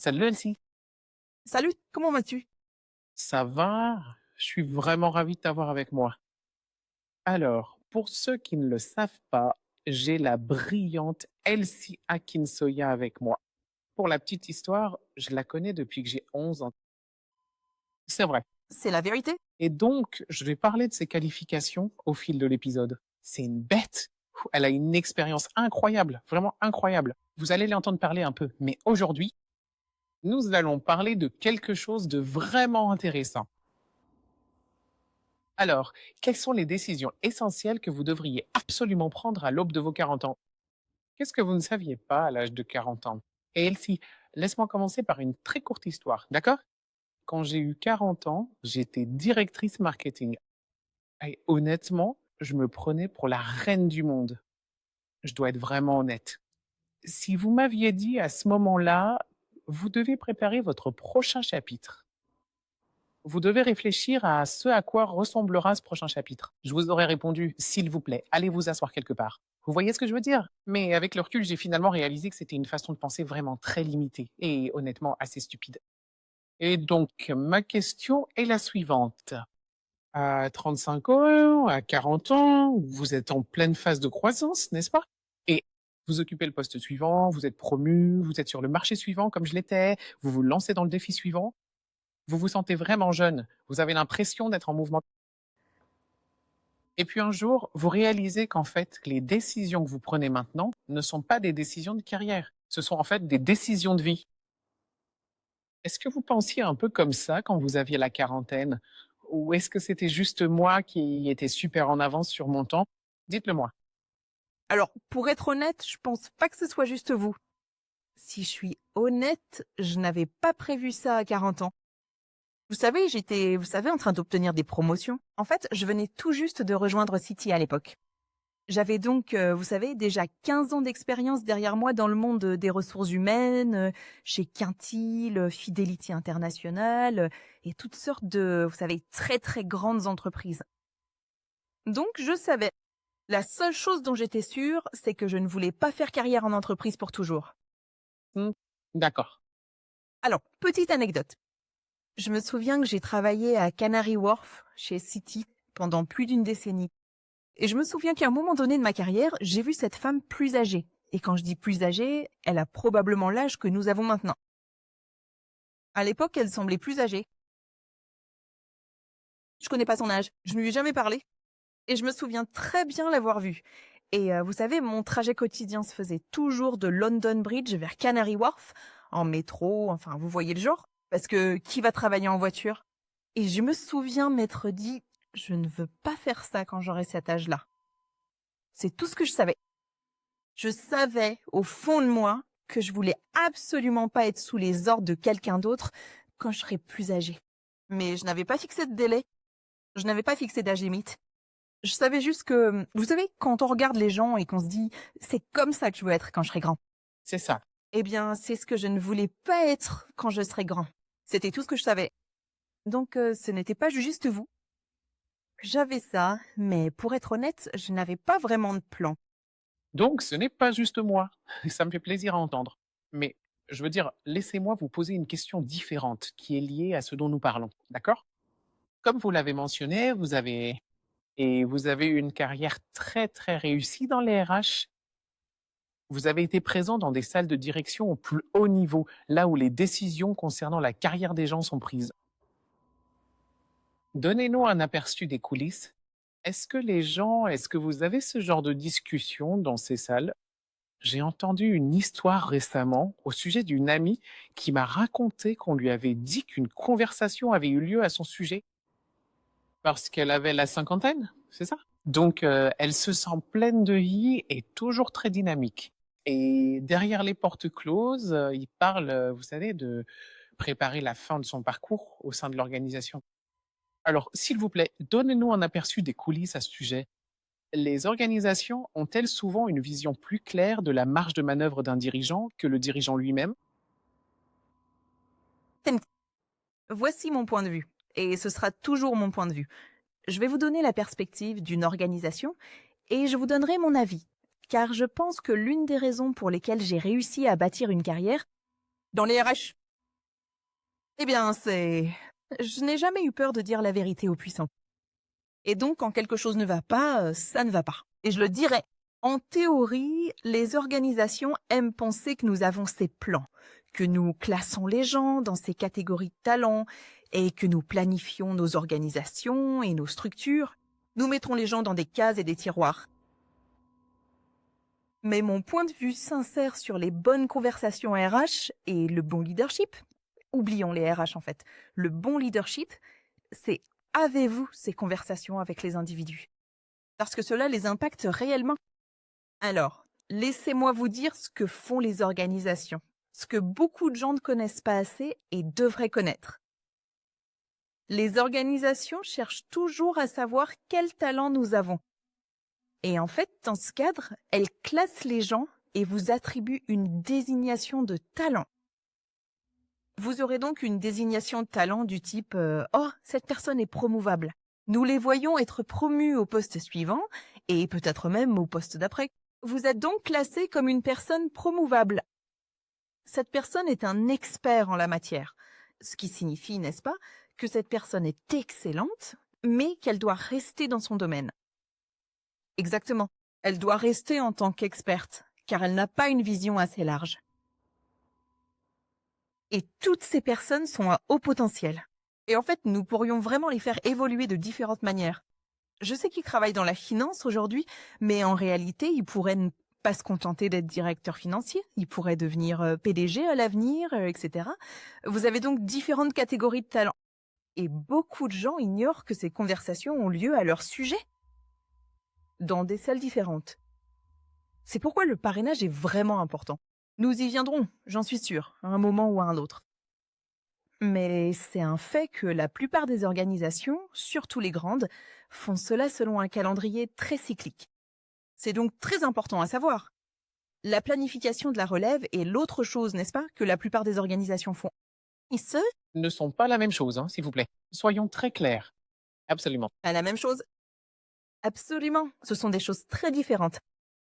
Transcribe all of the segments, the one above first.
Salut Elsie, Salut, comment vas-tu? ça va? Je suis vraiment ravi de t'avoir avec moi. Alors, pour ceux qui ne le savent pas, j'ai la brillante Elsie Akinsoya avec moi. Pour la petite histoire, je la connais depuis que j'ai 11 ans. C'est vrai. C'est la vérité? Et donc, je vais parler de ses qualifications au fil de l'épisode. C'est une bête. Elle a une expérience incroyable, vraiment incroyable. Vous allez l'entendre parler un peu. Mais aujourd'hui, nous allons parler de quelque chose de vraiment intéressant. Alors, quelles sont les décisions essentielles que vous devriez absolument prendre à l'aube de vos 40 ans? Qu'est-ce que vous ne saviez pas à l'âge de 40 ans? Et Elsie, laisse-moi commencer par une très courte histoire, d'accord? Quand j'ai eu 40 ans, j'étais directrice marketing. Et honnêtement, je me prenais pour la reine du monde. Je dois être vraiment honnête. Si vous m'aviez dit à ce moment-là, vous devez préparer votre prochain chapitre, vous devez réfléchir à ce à quoi ressemblera ce prochain chapitre. Je vous aurais répondu, s'il vous plaît, allez vous asseoir quelque part. Vous voyez ce que je veux dire? Mais avec le recul, j'ai finalement réalisé que c'était une façon de penser vraiment très limitée et honnêtement assez stupide. Et donc, ma question est la suivante. À 35 ans, à 40 ans, vous êtes en pleine phase de croissance, n'est-ce pas? Et vous occupez le poste suivant, vous êtes promu, vous êtes sur le marché suivant comme je l'étais, vous vous lancez dans le défi suivant. Vous vous sentez vraiment jeune, vous avez l'impression d'être en mouvement. Et puis un jour, vous réalisez qu'en fait, les décisions que vous prenez maintenant ne sont pas des décisions de carrière, ce sont en fait des décisions de vie. Est-ce que vous pensiez un peu comme ça quand vous aviez la quarantaine? Ou est-ce que c'était juste moi qui étais super en avance sur mon temps? Dites-le moi. Alors, pour être honnête, je pense pas que ce soit juste vous. Si je suis honnête, je n'avais pas prévu ça à 40 ans. Vous savez, j'étais en train d'obtenir des promotions. En fait, je venais tout juste de rejoindre City à l'époque. J'avais donc, vous savez, déjà 15 ans d'expérience derrière moi dans le monde des ressources humaines, chez Quintil, Fidelity International, et toutes sortes de, vous savez, très très grandes entreprises. Donc, je savais. La seule chose dont j'étais sûre, c'est que je ne voulais pas faire carrière en entreprise pour toujours. Hmm, d'accord. Alors, petite anecdote. Je me souviens que j'ai travaillé à Canary Wharf, chez Citi, pendant plus d'une décennie. Et je me souviens qu'à un moment donné de ma carrière, j'ai vu cette femme plus âgée. Et quand je dis plus âgée, elle a probablement l'âge que nous avons maintenant. À l'époque, elle semblait plus âgée. Je connais pas son âge, je ne lui ai jamais parlé. Et je me souviens très bien l'avoir vue. Et vous savez, mon trajet quotidien se faisait toujours de London Bridge vers Canary Wharf, en métro, enfin vous voyez le genre, parce que qui va travailler en voiture? Et je me souviens m'être dit, je ne veux pas faire ça quand j'aurai cet âge-là. C'est tout ce que je savais. Je savais, au fond de moi, que je voulais absolument pas être sous les ordres de quelqu'un d'autre quand je serai plus âgée. Mais je n'avais pas fixé de délai, je n'avais pas fixé d'âge limite. Je savais juste que, vous savez, quand on regarde les gens et qu'on se dit, c'est comme ça que je veux être quand je serai grand. C'est ça. Eh bien, c'est ce que je ne voulais pas être quand je serai grand. C'était tout ce que je savais. Donc, ce n'était pas juste vous. J'avais ça, mais pour être honnête, je n'avais pas vraiment de plan. Donc, ce n'est pas juste moi. Ça me fait plaisir à entendre. Mais, je veux dire, laissez-moi vous poser une question différente qui est liée à ce dont nous parlons. D'accord? Comme vous l'avez mentionné, vous avez eu une carrière très, très réussie dans les RH. Vous avez été présent dans des salles de direction au plus haut niveau, là où les décisions concernant la carrière des gens sont prises. Donnez-nous un aperçu des coulisses. Est-ce que vous avez ce genre de discussion dans ces salles? J'ai entendu une histoire récemment au sujet d'une amie qui m'a raconté qu'on lui avait dit qu'une conversation avait eu lieu à son sujet parce qu'elle avait la cinquantaine, c'est ça? Donc, elle se sent pleine de vie et toujours très dynamique. Et derrière les portes closes, il parle, vous savez, de préparer la fin de son parcours au sein de l'organisation. Alors, s'il vous plaît, donnez-nous un aperçu des coulisses à ce sujet. Les organisations ont-elles souvent une vision plus claire de la marge de manœuvre d'un dirigeant que le dirigeant lui-même? Voici mon point de vue. Et ce sera toujours mon point de vue. Je vais vous donner la perspective d'une organisation et je vous donnerai mon avis. Car je pense que l'une des raisons pour lesquelles j'ai réussi à bâtir une carrière dans les RH, Eh bien, c'est... Je n'ai jamais eu peur de dire la vérité aux puissants. Et donc, quand quelque chose ne va pas, ça ne va pas. Et je le dirai. En théorie, les organisations aiment penser que nous avons ces plans, que nous classons les gens dans ces catégories de talents et que nous planifions nos organisations et nos structures. Nous mettrons les gens dans des cases et des tiroirs. Mais mon point de vue sincère sur les bonnes conversations RH et le bon leadership, oublions les RH en fait, le bon leadership, c'est avez-vous ces conversations avec les individus? Parce que cela les impacte réellement. Alors, laissez-moi vous dire ce que font les organisations, ce que beaucoup de gens ne connaissent pas assez et devraient connaître. Les organisations cherchent toujours à savoir quel talent nous avons. Et en fait, dans ce cadre, elles classent les gens et vous attribuent une désignation de talent. Vous aurez donc une désignation de talent du type Oh, cette personne est promouvable. Nous les voyons être promus au poste suivant et peut-être même au poste d'après. Vous êtes donc classé comme une personne promouvable. Cette personne est un expert en la matière, ce qui signifie, n'est-ce pas, que cette personne est excellente, mais qu'elle doit rester dans son domaine. Exactement. Elle doit rester en tant qu'experte, car elle n'a pas une vision assez large. Et toutes ces personnes sont à haut potentiel. Et en fait, nous pourrions vraiment les faire évoluer de différentes manières. Je sais qu'ils travaillent dans la finance aujourd'hui, mais en réalité, ils pourraient ne pas se contenter d'être directeur financier. Ils pourraient devenir PDG à l'avenir, etc. Vous avez donc différentes catégories de talents. Et beaucoup de gens ignorent que ces conversations ont lieu à leur sujet, dans des salles différentes. C'est pourquoi le parrainage est vraiment important. Nous y viendrons, j'en suis sûre, à un moment ou à un autre. Mais c'est un fait que la plupart des organisations, surtout les grandes, font cela selon un calendrier très cyclique. C'est donc très important à savoir. La planification de la relève est l'autre chose, n'est-ce pas, que la plupart des organisations font. Et ce, Ne sont pas la même chose, hein, s'il vous plaît. Soyons très clairs. Absolument. à la même chose. Absolument, ce sont des choses très différentes.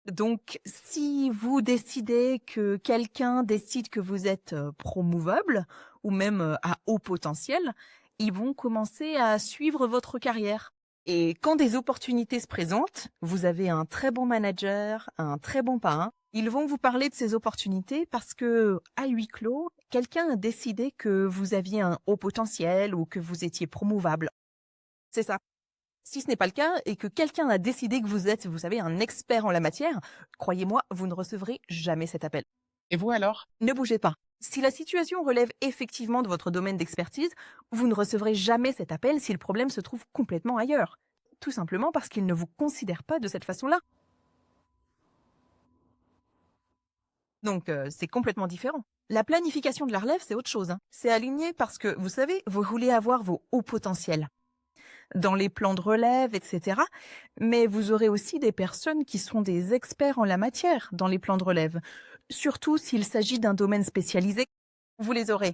Donc, si vous décidez que quelqu'un décide que vous êtes promouvable ou même à haut potentiel, ils vont commencer à suivre votre carrière. Et quand des opportunités se présentent, vous avez un très bon manager, un très bon parrain, ils vont vous parler de ces opportunités parce que, à huis clos, quelqu'un a décidé que vous aviez un haut potentiel ou que vous étiez promouvable. C'est ça. Si ce n'est pas le cas et que quelqu'un a décidé que vous êtes, vous savez, un expert en la matière, croyez-moi, vous ne recevrez jamais cet appel. Et vous alors? Ne bougez pas. Si la situation relève effectivement de votre domaine d'expertise, vous ne recevrez jamais cet appel si le problème se trouve complètement ailleurs. Tout simplement parce qu'il ne vous considère pas de cette façon-là. Donc, c'est complètement différent. La planification de la relève, c'est autre chose, hein. C'est aligné parce que, vous savez, vous voulez avoir vos hauts potentiels dans les plans de relève, etc. Mais vous aurez aussi des personnes qui sont des experts en la matière dans les plans de relève. Surtout s'il s'agit d'un domaine spécialisé, vous les aurez.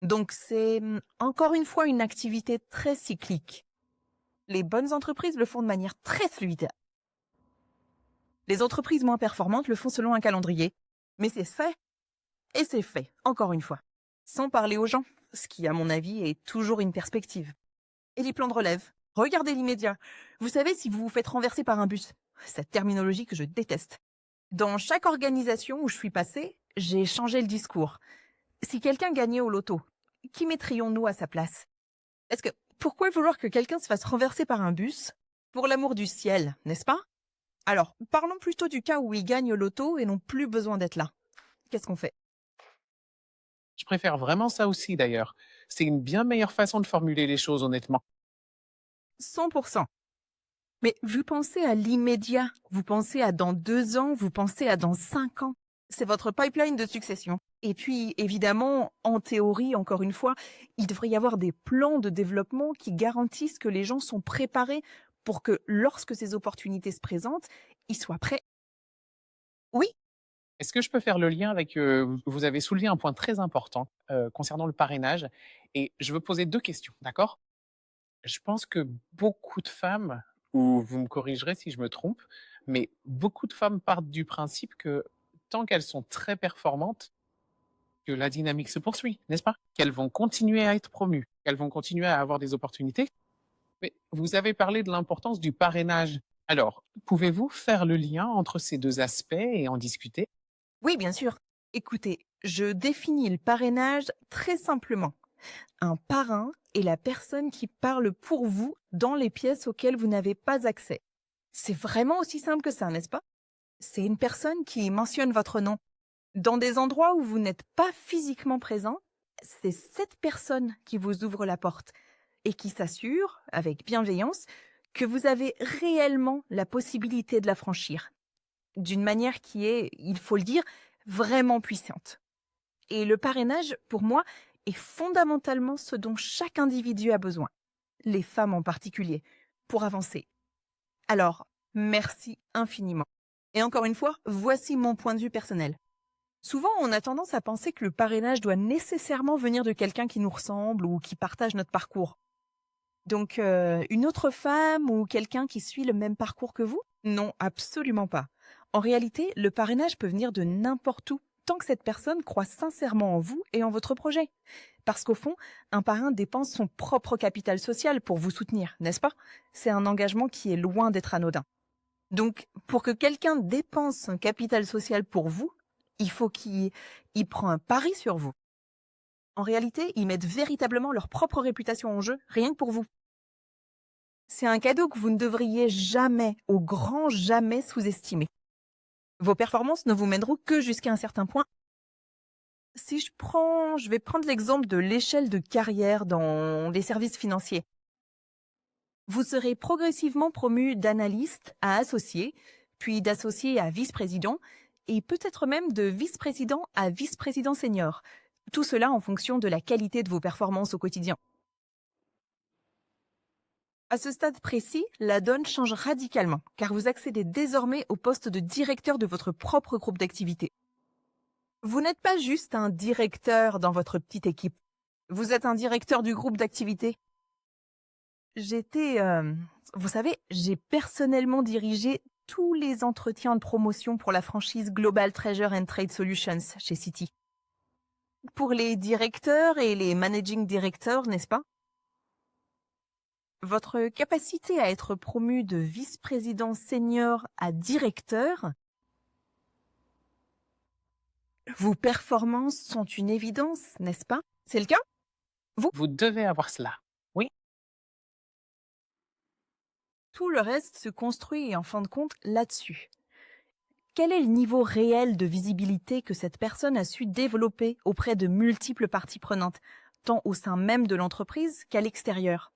Donc c'est encore une fois une activité très cyclique. Les bonnes entreprises le font de manière très fluide. Les entreprises moins performantes le font selon un calendrier. Mais c'est fait, et c'est fait, encore une fois. Sans parler aux gens, ce qui, à mon avis, est toujours une perspective. Et les plans de relève. Regardez l'immédiat. Vous savez si vous vous faites renverser par un bus. Cette terminologie que je déteste. Dans chaque organisation où je suis passée, j'ai changé le discours. Si quelqu'un gagnait au loto, qui mettrions-nous à sa place? Est-ce que pourquoi vouloir que quelqu'un se fasse renverser par un bus? Pour l'amour du ciel, n'est-ce pas? Alors, parlons plutôt du cas où ils gagnent au loto et n'ont plus besoin d'être là. Qu'est-ce qu'on fait? Je préfère vraiment ça aussi d'ailleurs. C'est une bien meilleure façon de formuler les choses, honnêtement. 100%. Mais vous pensez à l'immédiat, vous pensez à dans 2 ans, vous pensez à dans 5 ans. C'est votre pipeline de succession. Et puis, évidemment, en théorie, encore une fois, il devrait y avoir des plans de développement qui garantissent que les gens sont préparés pour que lorsque ces opportunités se présentent, ils soient prêts. Oui, Est-ce que je peux faire le lien avec, vous avez soulevé un point très important, concernant le parrainage et je veux poser 2 questions, d'accord? Je pense que beaucoup de femmes, ou vous me corrigerez si je me trompe, mais beaucoup de femmes partent du principe que tant qu'elles sont très performantes, que la dynamique se poursuit, n'est-ce pas? Qu'elles vont continuer à être promues, qu'elles vont continuer à avoir des opportunités. Mais vous avez parlé de l'importance du parrainage. Alors, pouvez-vous faire le lien entre ces deux aspects et en discuter? Oui, bien sûr. Écoutez, je définis le parrainage très simplement. Un parrain est la personne qui parle pour vous dans les pièces auxquelles vous n'avez pas accès. C'est vraiment aussi simple que ça, n'est-ce pas? C'est une personne qui mentionne votre nom. Dans des endroits où vous n'êtes pas physiquement présent, c'est cette personne qui vous ouvre la porte et qui s'assure, avec bienveillance, que vous avez réellement la possibilité de la franchir, d'une manière qui est, il faut le dire, vraiment puissante. Et le parrainage, pour moi, est fondamentalement ce dont chaque individu a besoin, les femmes en particulier, pour avancer. Alors, merci infiniment. Et encore une fois, voici mon point de vue personnel. Souvent, on a tendance à penser que le parrainage doit nécessairement venir de quelqu'un qui nous ressemble ou qui partage notre parcours. Donc, une autre femme ou quelqu'un qui suit le même parcours que vous? Non, absolument pas. En réalité, le parrainage peut venir de n'importe où, tant que cette personne croit sincèrement en vous et en votre projet. Parce qu'au fond, un parrain dépense son propre capital social pour vous soutenir, n'est-ce pas? C'est un engagement qui est loin d'être anodin. Donc, pour que quelqu'un dépense un capital social pour vous, il faut qu'il prend un pari sur vous. En réalité, ils mettent véritablement leur propre réputation en jeu, rien que pour vous. C'est un cadeau que vous ne devriez jamais, au grand jamais, sous-estimer. Vos performances ne vous mèneront que jusqu'à un certain point. Si je vais prendre l'exemple de l'échelle de carrière dans les services financiers. Vous serez progressivement promu d'analyste à associé, puis d'associé à vice-président, et peut-être même de vice-président à vice-président senior. Tout cela en fonction de la qualité de vos performances au quotidien. À ce stade précis, la donne change radicalement, car vous accédez désormais au poste de directeur de votre propre groupe d'activité. Vous n'êtes pas juste un directeur dans votre petite équipe. Vous êtes un directeur du groupe d'activité. Vous savez, j'ai personnellement dirigé tous les entretiens de promotion pour la franchise Global Treasure and Trade Solutions chez Citi. Pour les directeurs et les managing directors, n'est-ce pas? Votre capacité à être promu de vice-président senior à directeur, vos performances sont une évidence, n'est-ce pas? C'est le cas? Vous devez avoir cela. Oui. Tout le reste se construit en fin de compte là-dessus. Quel est le niveau réel de visibilité que cette personne a su développer auprès de multiples parties prenantes, tant au sein même de l'entreprise qu'à l'extérieur?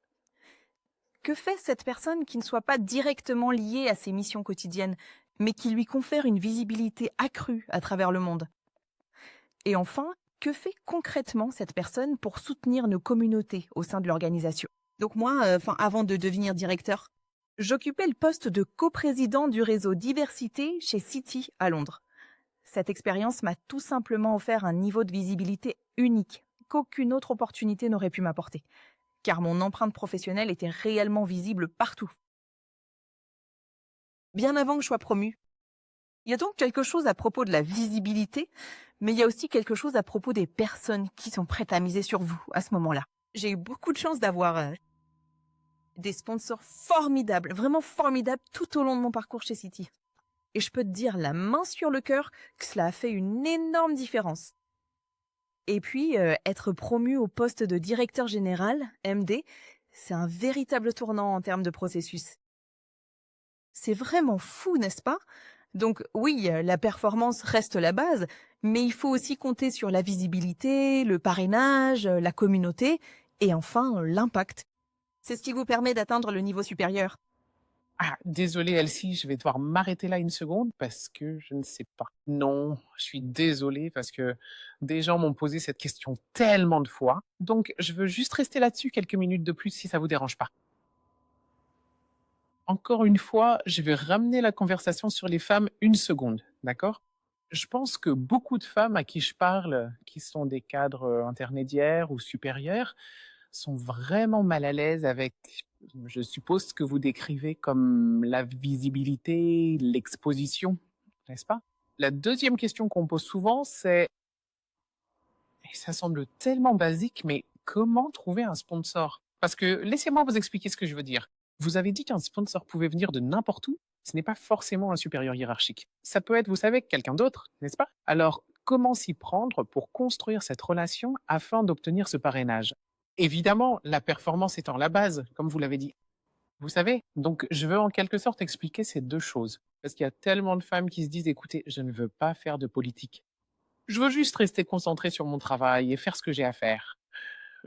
Que fait cette personne qui ne soit pas directement liée à ses missions quotidiennes, mais qui lui confère une visibilité accrue à travers le monde? Et enfin, que fait concrètement cette personne pour soutenir nos communautés au sein de l'organisation? Donc moi, avant de devenir directeur, j'occupais le poste de coprésident du réseau diversité chez Citi à Londres. Cette expérience m'a tout simplement offert un niveau de visibilité unique qu'aucune autre opportunité n'aurait pu m'apporter, car mon empreinte professionnelle était réellement visible partout. Bien avant que je sois promue. Il y a donc quelque chose à propos de la visibilité, mais il y a aussi quelque chose à propos des personnes qui sont prêtes à miser sur vous à ce moment-là. J'ai eu beaucoup de chance d'avoir des sponsors formidables, vraiment formidables tout au long de mon parcours chez Citi. Et je peux te dire la main sur le cœur que cela a fait une énorme différence. Et puis, être promu au poste de directeur général, MD, c'est un véritable tournant en termes de processus. C'est vraiment fou, n'est-ce pas? Donc oui, la performance reste la base, mais il faut aussi compter sur la visibilité, le parrainage, la communauté et enfin l'impact. C'est ce qui vous permet d'atteindre le niveau supérieur. Ah, désolé Elsie, je vais devoir m'arrêter là une seconde parce que je ne sais pas. Non, je suis désolé parce que des gens m'ont posé cette question tellement de fois. Donc, je veux juste rester là-dessus quelques minutes de plus si ça vous dérange pas. Encore une fois, je vais ramener la conversation sur les femmes une seconde, d'accord? Je pense que beaucoup de femmes à qui je parle, qui sont des cadres intermédiaires ou supérieurs, sont vraiment mal à l'aise avec, je suppose, ce que vous décrivez comme la visibilité, l'exposition, n'est-ce pas? La deuxième question qu'on pose souvent, c'est Et ça semble tellement basique, mais comment trouver un sponsor? Parce que laissez-moi vous expliquer ce que je veux dire. Vous avez dit qu'un sponsor pouvait venir de n'importe où. Ce n'est pas forcément un supérieur hiérarchique. Ça peut être, vous savez, quelqu'un d'autre, n'est-ce pas? Alors, comment s'y prendre pour construire cette relation afin d'obtenir ce parrainage? Évidemment, la performance étant la base, comme vous l'avez dit. Vous savez, donc je veux en quelque sorte expliquer ces deux choses. Parce qu'il y a tellement de femmes qui se disent, écoutez, je ne veux pas faire de politique. Je veux juste rester concentré sur mon travail et faire ce que j'ai à faire.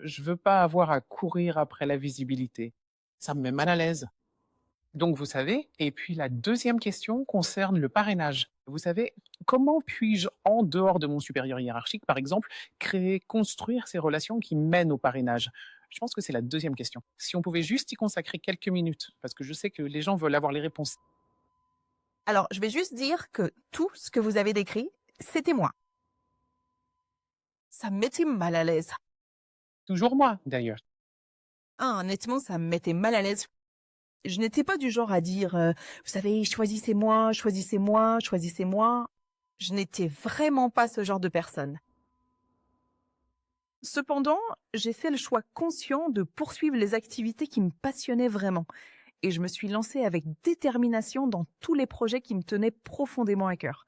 Je veux pas avoir à courir après la visibilité. Ça me met mal à l'aise. Donc vous savez, et puis la deuxième question concerne le parrainage. Vous savez, comment puis-je, en dehors de mon supérieur hiérarchique, par exemple, créer, construire ces relations qui mènent au parrainage? Je pense que c'est la deuxième question. Si on pouvait juste y consacrer quelques minutes, parce que je sais que les gens veulent avoir les réponses. Alors, je vais juste dire que tout ce que vous avez décrit, c'était moi. Ça me mettait mal à l'aise. Toujours moi, d'ailleurs. Ah, honnêtement, ça me mettait mal à l'aise. Je n'étais pas du genre à dire, vous savez, choisissez-moi, choisissez-moi, choisissez-moi. Je n'étais vraiment pas ce genre de personne. Cependant, j'ai fait le choix conscient de poursuivre les activités qui me passionnaient vraiment. Et je me suis lancée avec détermination dans tous les projets qui me tenaient profondément à cœur.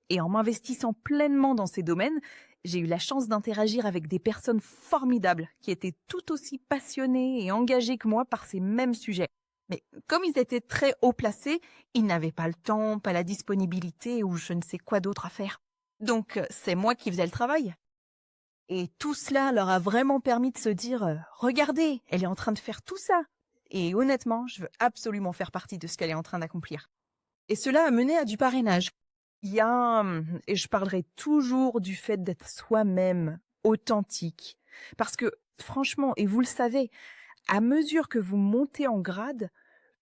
Et en m'investissant pleinement dans ces domaines, j'ai eu la chance d'interagir avec des personnes formidables qui étaient tout aussi passionnées et engagées que moi par ces mêmes sujets. Mais comme ils étaient très haut placés, ils n'avaient pas le temps, pas la disponibilité ou je ne sais quoi d'autre à faire. Donc c'est moi qui faisais le travail. Et tout cela leur a vraiment permis de se dire regardez, elle est en train de faire tout ça. Et honnêtement, je veux absolument faire partie de ce qu'elle est en train d'accomplir. Et cela a mené à du parrainage. Et je parlerai toujours du fait d'être soi-même, authentique. Parce que, franchement, et vous le savez, à mesure que vous montez en grade,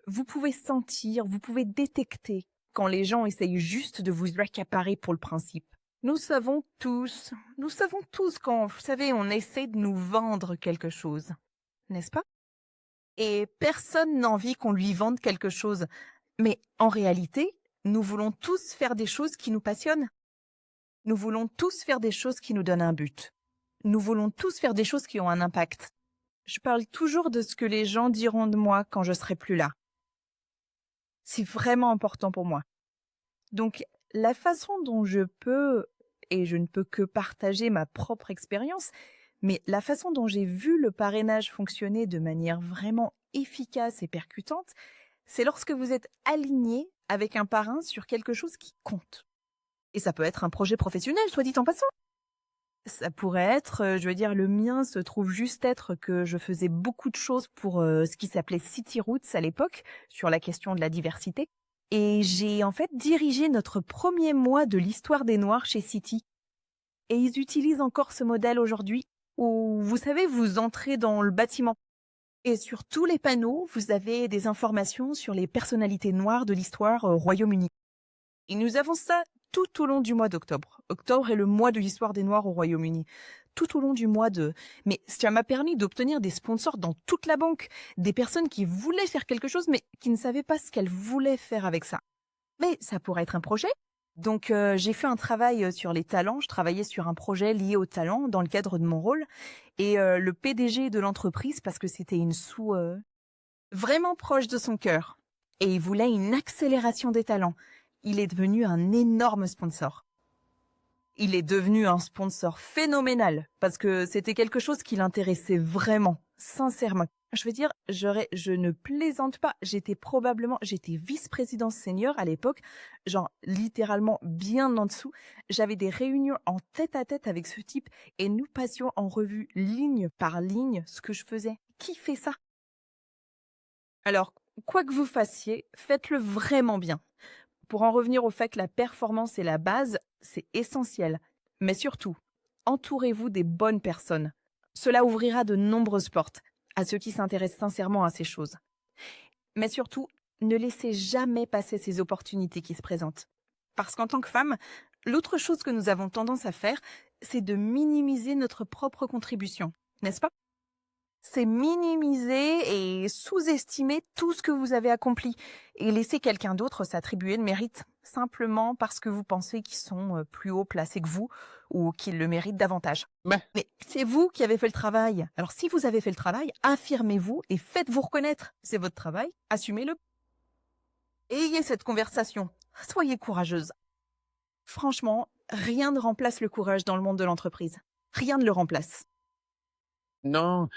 vous pouvez sentir, vous pouvez détecter quand les gens essayent juste de vous accaparer pour le principe. Nous savons tous quand, vous savez, on essaie de nous vendre quelque chose, n'est-ce pas? Et personne n'a envie qu'on lui vende quelque chose. Mais en réalité, nous voulons tous faire des choses qui nous passionnent. Nous voulons tous faire des choses qui nous donnent un but. Nous voulons tous faire des choses qui ont un impact. Je parle toujours de ce que les gens diront de moi quand je serai plus là. C'est vraiment important pour moi. Donc, la façon dont je peux, et je ne peux que partager ma propre expérience, mais la façon dont j'ai vu le parrainage fonctionner de manière vraiment efficace et percutante, c'est lorsque vous êtes aligné avec un parrain sur quelque chose qui compte. Et ça peut être un projet professionnel, soit dit en passant. Ça pourrait être, le mien se trouve juste être que je faisais beaucoup de choses pour ce qui s'appelait City Roots à l'époque, sur la question de la diversité. Et j'ai en fait dirigé notre premier mois de l'histoire des Noirs chez City. Et ils utilisent encore ce modèle aujourd'hui, où, vous savez, vous entrez dans le bâtiment. Et sur tous les panneaux, vous avez des informations sur les personnalités noires de l'histoire au Royaume-Uni. Et nous avons ça tout au long du mois d'octobre. Octobre est le mois de l'histoire des Noirs au Royaume-Uni. Tout au long du mois de... Mais ça m'a permis d'obtenir des sponsors dans toute la banque. Des personnes qui voulaient faire quelque chose, mais qui ne savaient pas ce qu'elles voulaient faire avec ça. Mais ça pourrait être un projet. Donc j'ai fait un travail sur les talents. Je travaillais sur un projet lié aux talents dans le cadre de mon rôle. Et le PDG de l'entreprise, parce que c'était une vraiment proche de son cœur. Et il voulait une accélération des talents. Il est devenu un énorme sponsor. Il est devenu un sponsor phénoménal parce que c'était quelque chose qui l'intéressait vraiment, sincèrement. Je ne plaisante pas. J'étais vice-présidente senior à l'époque, genre littéralement bien en dessous. J'avais des réunions en tête-à-tête avec ce type et nous passions en revue ligne par ligne ce que je faisais. Qui fait ça? Alors, quoi que vous fassiez, faites-le vraiment bien. Pour en revenir au fait que la performance est la base, c'est essentiel. Mais surtout, entourez-vous des bonnes personnes. Cela ouvrira de nombreuses portes à ceux qui s'intéressent sincèrement à ces choses. Mais surtout, ne laissez jamais passer ces opportunités qui se présentent. Parce qu'en tant que femme, l'autre chose que nous avons tendance à faire, c'est de minimiser notre propre contribution, n'est-ce pas? C'est minimiser et sous-estimer tout ce que vous avez accompli et laisser quelqu'un d'autre s'attribuer le mérite simplement parce que vous pensez qu'ils sont plus haut placés que vous ou qu'il le mérite davantage. Mais Mais c'est vous qui avez fait le travail. Alors si vous avez fait le travail, affirmez-vous et faites-vous reconnaître. C'est votre travail, assumez-le. Ayez cette conversation. Soyez courageuse. Franchement, rien ne remplace le courage dans le monde de l'entreprise. Rien ne le remplace. non,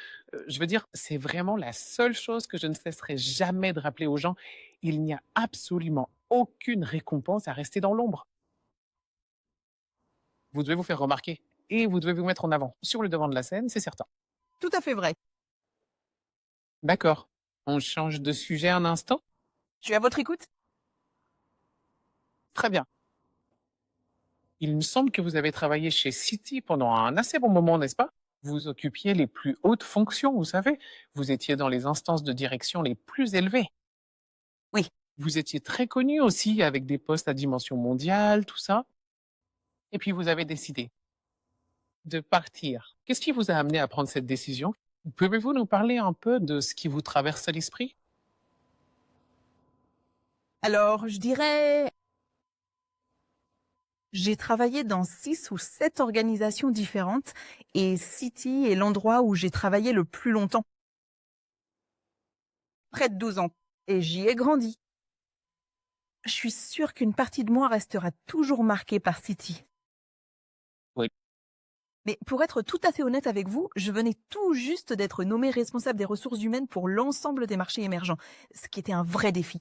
je veux dire, c'est vraiment la seule chose que je ne cesserai jamais de rappeler aux gens. Il n'y a absolument aucune récompense à rester dans l'ombre. Vous devez vous faire remarquer et vous devez vous mettre en avant sur le devant de la scène, c'est certain. Tout à fait vrai. D'accord. On change de sujet un instant? Je suis à votre écoute. Très bien. Il me semble que vous avez travaillé chez Citi pendant un assez bon moment, n'est-ce pas? Vous occupiez les plus hautes fonctions, vous savez. Vous étiez dans les instances de direction les plus élevées. Oui. Vous étiez très connu aussi avec des postes à dimension mondiale, tout ça. Et puis vous avez décidé de partir. Qu'est-ce qui vous a amené à prendre cette décision? Pouvez-vous nous parler un peu de ce qui vous traverse à l'esprit? Alors, je dirais, j'ai travaillé dans 6 ou 7 organisations différentes et Citi est l'endroit où j'ai travaillé le plus longtemps. Près de 12 ans. Et j'y ai grandi. Je suis sûre qu'une partie de moi restera toujours marquée par Citi. Oui. Mais pour être tout à fait honnête avec vous, je venais tout juste d'être nommée responsable des ressources humaines pour l'ensemble des marchés émergents, ce qui était un vrai défi.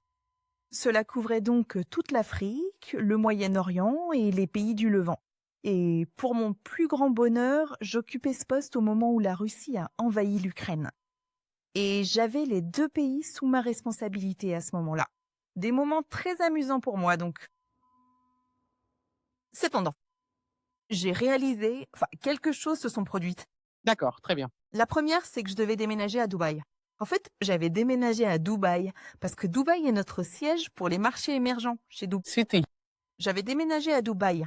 Cela couvrait donc toute l'Afrique, le Moyen-Orient et les pays du Levant. Et pour mon plus grand bonheur, j'occupais ce poste au moment où la Russie a envahi l'Ukraine. Et j'avais les 2 pays sous ma responsabilité à ce moment-là. Des moments très amusants pour moi, donc. Cependant, j'ai réalisé, quelques choses se sont produites. D'accord, très bien. La première, c'est que je devais déménager à Dubaï. En fait, j'avais déménagé à Dubaï parce que Dubaï est notre siège pour les marchés émergents chez Dubaï. C'était J'avais déménagé à Dubaï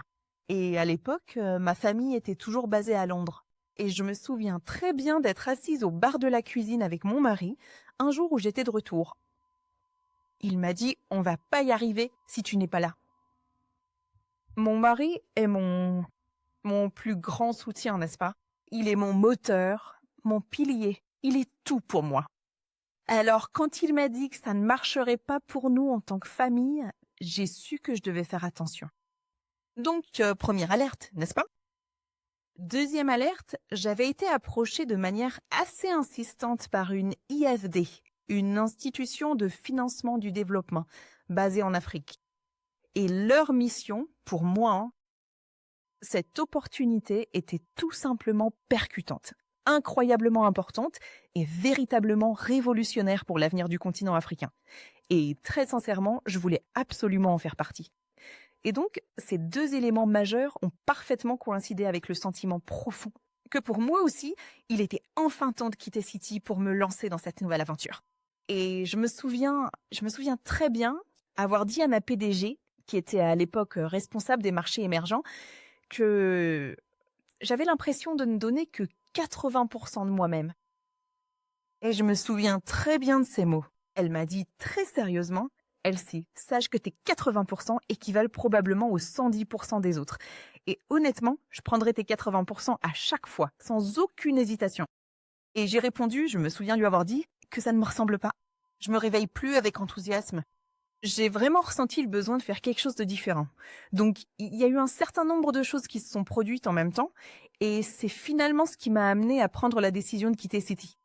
et à l'époque, ma famille était toujours basée à Londres. Et je me souviens très bien d'être assise au bar de la cuisine avec mon mari un jour où j'étais de retour. Il m'a dit « On va pas y arriver si tu n'es pas là ». Mon mari est mon plus grand soutien, n'est-ce pas? Il est mon moteur, mon pilier, il est tout pour moi. Alors, quand il m'a dit que ça ne marcherait pas pour nous en tant que famille, j'ai su que je devais faire attention. Donc, première alerte, n'est-ce pas? Deuxième alerte, j'avais été approchée de manière assez insistante par une IFD, une institution de financement du développement, basée en Afrique. Et leur mission, pour moi, cette opportunité était tout simplement percutante, incroyablement importante et véritablement révolutionnaire pour l'avenir du continent africain. Et très sincèrement, je voulais absolument en faire partie. Et donc, ces 2 éléments majeurs ont parfaitement coïncidé avec le sentiment profond que pour moi aussi, il était enfin temps de quitter Citi pour me lancer dans cette nouvelle aventure. Et je me souviens très bien avoir dit à ma PDG, qui était à l'époque responsable des marchés émergents, que j'avais l'impression de ne donner que 80% de moi-même. Et je me souviens très bien de ces mots. Elle m'a dit très sérieusement, Elsie, sache que tes 80% équivalent probablement aux 110% des autres. Et honnêtement, je prendrai tes 80% à chaque fois, sans aucune hésitation. Et j'ai répondu, je me souviens lui avoir dit, que ça ne me ressemble pas. Je me réveille plus avec enthousiasme. J'ai vraiment ressenti le besoin de faire quelque chose de différent. Donc, il y a eu un certain nombre de choses qui se sont produites en même temps, et c'est finalement ce qui m'a amené à prendre la décision de quitter Citi.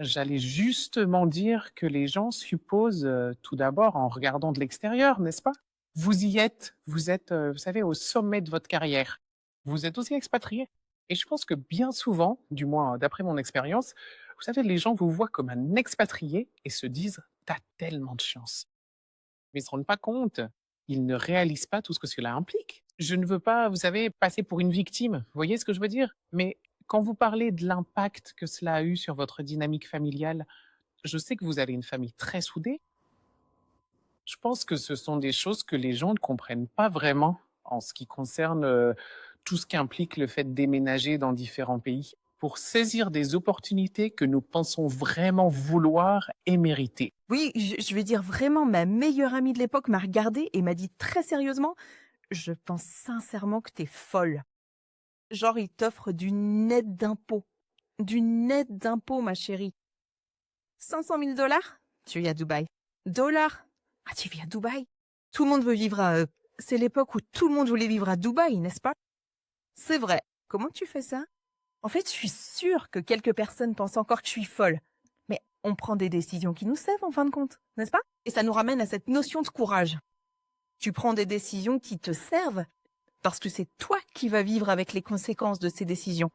J'allais justement dire que les gens supposent, tout d'abord en regardant de l'extérieur, n'est-ce pas? Vous y êtes, vous êtes, vous savez, au sommet de votre carrière. Vous êtes aussi expatrié et je pense que bien souvent, du moins d'après mon expérience, vous savez, les gens vous voient comme un expatrié et se disent: «Tu as tellement de chance». Mais ils se rendent pas compte, ils ne réalisent pas tout ce que cela implique. Je ne veux pas, vous savez, passer pour une victime, vous voyez ce que je veux dire? Mais quand vous parlez de l'impact que cela a eu sur votre dynamique familiale, je sais que vous avez une famille très soudée. Je pense que ce sont des choses que les gens ne comprennent pas vraiment en ce qui concerne, tout ce qu'implique le fait de déménager dans différents pays, pour saisir des opportunités que nous pensons vraiment vouloir et mériter. Oui, je vais dire vraiment, ma meilleure amie de l'époque m'a regardée et m'a dit très sérieusement, Je pense sincèrement que t'es folle. Genre, ils t'offrent du net d'impôt. Du net d'impôt, ma chérie. 500 000 dollars? Tu vis à Dubaï. Dollars? Ah, tu vis à Dubaï? Tout le monde veut vivre à... c'est l'époque où tout le monde voulait vivre à Dubaï, n'est-ce pas? C'est vrai. Comment tu fais ça? En fait, je suis sûre que quelques personnes pensent encore que je suis folle. Mais on prend des décisions qui nous servent en fin de compte, n'est-ce pas? Et ça nous ramène à cette notion de courage. Tu prends des décisions qui te servent parce que c'est toi qui vas vivre avec les conséquences de ces décisions.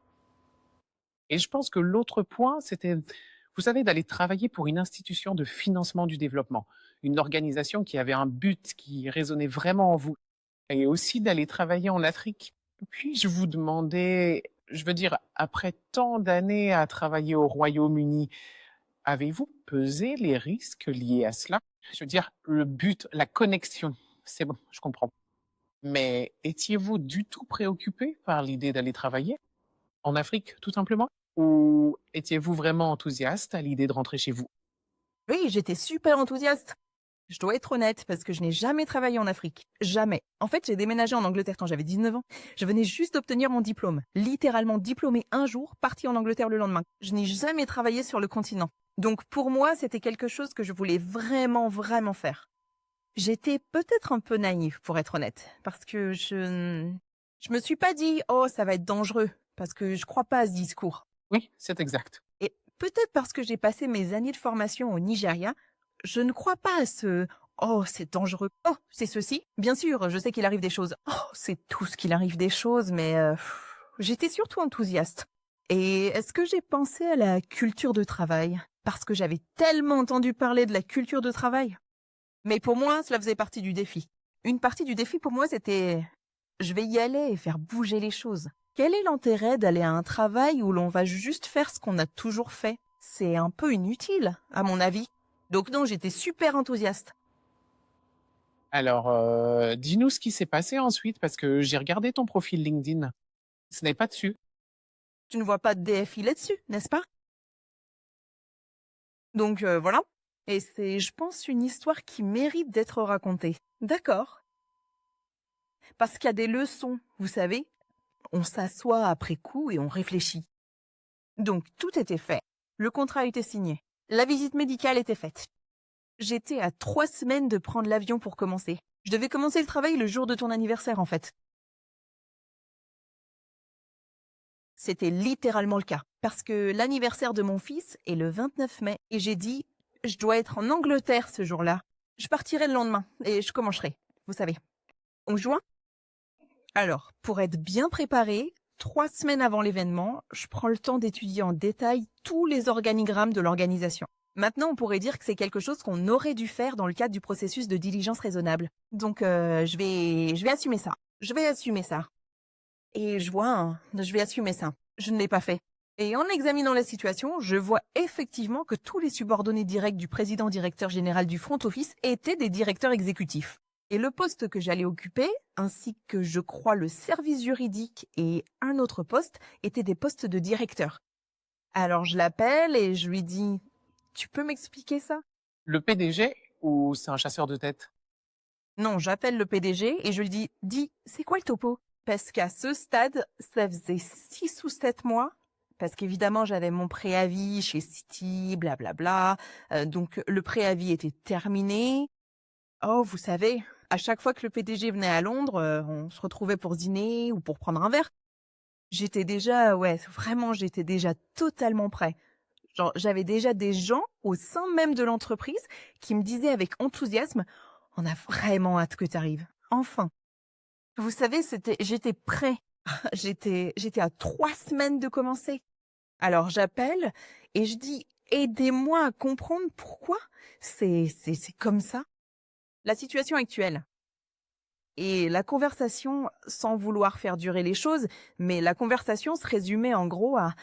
Et je pense que l'autre point, c'était, vous savez, d'aller travailler pour une institution de financement du développement, une organisation qui avait un but qui résonnait vraiment en vous, et aussi d'aller travailler en Afrique. Puis je vous demandais, je veux dire, après tant d'années à travailler au Royaume-Uni, avez-vous pesé les risques liés à cela? Je veux dire, le but, la connexion, c'est bon, je comprends. Mais étiez-vous du tout préoccupé par l'idée d'aller travailler en Afrique, tout simplement? Ou étiez-vous vraiment enthousiaste à l'idée de rentrer chez vous? Oui, j'étais super enthousiaste. Je dois être honnête parce que je n'ai jamais travaillé en Afrique. Jamais. En fait, j'ai déménagé en Angleterre quand j'avais 19 ans. Je venais juste d'obtenir mon diplôme. Littéralement diplômé un jour, parti en Angleterre le lendemain. Je n'ai jamais travaillé sur le continent. Donc pour moi, c'était quelque chose que je voulais vraiment, vraiment faire. J'étais peut-être un peu naïve, pour être honnête, parce que je me suis pas dit, oh, ça va être dangereux, parce que je crois pas à ce discours. Oui, c'est exact. Et peut-être parce que j'ai passé mes années de formation au Nigeria, je ne crois pas à ce oh, c'est dangereux. Oh, c'est ceci. Bien sûr, je sais qu'il arrive des choses. Oh, c'est tout ce qu'il arrive des choses, mais j'étais surtout enthousiaste. Et est-ce que j'ai pensé à la culture de travail? Parce que j'avais tellement entendu parler de la culture de travail. Mais pour moi, cela faisait partie du défi. Une partie du défi pour moi, c'était je vais y aller et faire bouger les choses. Quel est l'intérêt d'aller à un travail où l'on va juste faire ce qu'on a toujours fait? C'est un peu inutile, à mon avis. Donc non, j'étais super enthousiaste. Alors, dis-nous ce qui s'est passé ensuite, parce que j'ai regardé ton profil LinkedIn. Ce n'est pas dessus. Tu ne vois pas de DFI là-dessus, n'est-ce pas? Donc voilà. Et c'est, je pense, une histoire qui mérite d'être racontée. D'accord. Parce qu'il y a des leçons, vous savez. On s'assoit après coup et on réfléchit. Donc tout était fait. Le contrat était signé. La visite médicale était faite. J'étais à 3 semaines de prendre l'avion pour commencer. Je devais commencer le travail le jour de ton anniversaire, en fait. C'était littéralement le cas. Parce que l'anniversaire de mon fils est le 29 mai. Et j'ai dit, je dois être en Angleterre ce jour-là. Je partirai le lendemain et je commencerai. Vous savez. 11 juin. Alors, pour être bien préparé, 3 semaines avant l'événement, je prends le temps d'étudier en détail tous les organigrammes de l'organisation. Maintenant, on pourrait dire que c'est quelque chose qu'on aurait dû faire dans le cadre du processus de diligence raisonnable. Donc, je vais assumer ça. Je vais assumer ça. Et je vois, je vais assumer ça. Je ne l'ai pas fait. Et en examinant la situation, je vois effectivement que tous les subordonnés directs du président-directeur général du front office étaient des directeurs exécutifs. Et le poste que j'allais occuper, ainsi que je crois le service juridique et un autre poste, étaient des postes de directeur. Alors je l'appelle et je lui dis « Tu peux m'expliquer ça ?» Le PDG ou c'est un chasseur de tête? Non, j'appelle le PDG et je lui dis « Dis, c'est quoi le topo ?» Parce qu'à ce stade, ça faisait 6 ou 7 mois, parce qu'évidemment j'avais mon préavis chez City, blablabla, donc le préavis était terminé. Oh, vous savez, à chaque fois que le PDG venait à Londres, on se retrouvait pour dîner ou pour prendre un verre. J'étais déjà, ouais, vraiment, j'étais déjà totalement prêt. Genre, j'avais déjà des gens au sein même de l'entreprise qui me disaient avec enthousiasme, on a vraiment hâte que tu arrives. Enfin. Vous savez, j'étais prêt. J'étais à 3 semaines de commencer. Alors j'appelle et je dis, aidez-moi à comprendre pourquoi c'est comme ça. La situation actuelle. Et la conversation, sans vouloir faire durer les choses, mais la conversation se résumait en gros à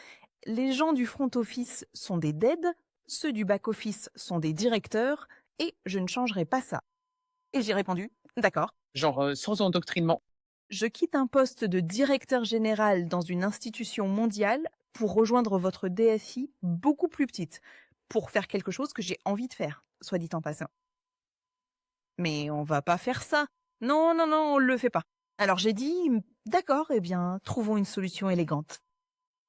les gens du front office sont des dead, ceux du back office sont des directeurs, et je ne changerai pas ça. Et j'ai répondu, d'accord. Genre sans endoctrinement. Je quitte un poste de directeur général dans une institution mondiale pour rejoindre votre DSI beaucoup plus petite, pour faire quelque chose que j'ai envie de faire, soit dit en passant. Mais on va pas faire ça. Non, non, non, on le fait pas. Alors j'ai dit, d'accord, eh bien, trouvons une solution élégante.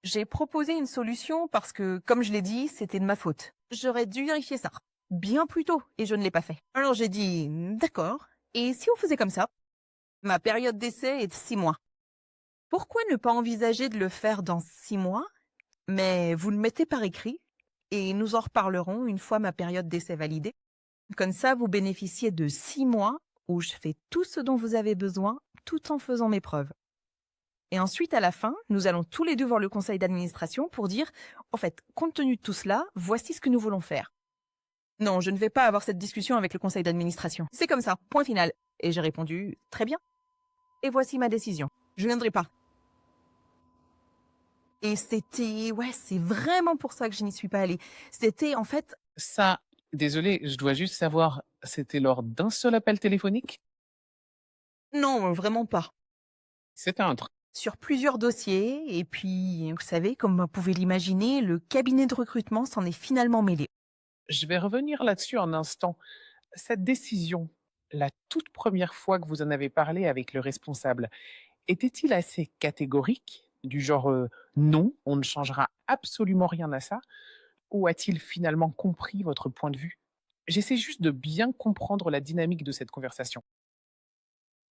J'ai proposé une solution parce que, comme je l'ai dit, c'était de ma faute. J'aurais dû vérifier ça bien plus tôt et je ne l'ai pas fait. Alors j'ai dit, d'accord, et si on faisait comme ça? Ma période d'essai est de 6 mois. Pourquoi ne pas envisager de le faire dans 6 mois, mais vous le mettez par écrit et nous en reparlerons une fois ma période d'essai validée. Comme ça, vous bénéficiez de 6 mois où je fais tout ce dont vous avez besoin tout en faisant mes preuves. Et ensuite, à la fin, nous allons tous les deux voir le conseil d'administration pour dire, en fait, compte tenu de tout cela, voici ce que nous voulons faire. Non, je ne vais pas avoir cette discussion avec le conseil d'administration. C'est comme ça, point final. Et j'ai répondu, très bien. Et voici ma décision. Je ne viendrai pas. Et c'est vraiment pour ça que je n'y suis pas allée. C'était, en fait, Ça, désolé, je dois juste savoir, c'était lors d'un seul appel téléphonique? non, vraiment pas. C'était un truc. Sur plusieurs dossiers, et puis, vous savez, comme vous pouvez l'imaginer, le cabinet de recrutement s'en est finalement mêlé. Je vais revenir là-dessus un instant. Cette décision, la toute première fois que vous en avez parlé avec le responsable, était-il assez catégorique? Du genre, non, on ne changera absolument rien à ça? Ou a-t-il finalement compris votre point de vue? J'essaie juste de bien comprendre la dynamique de cette conversation.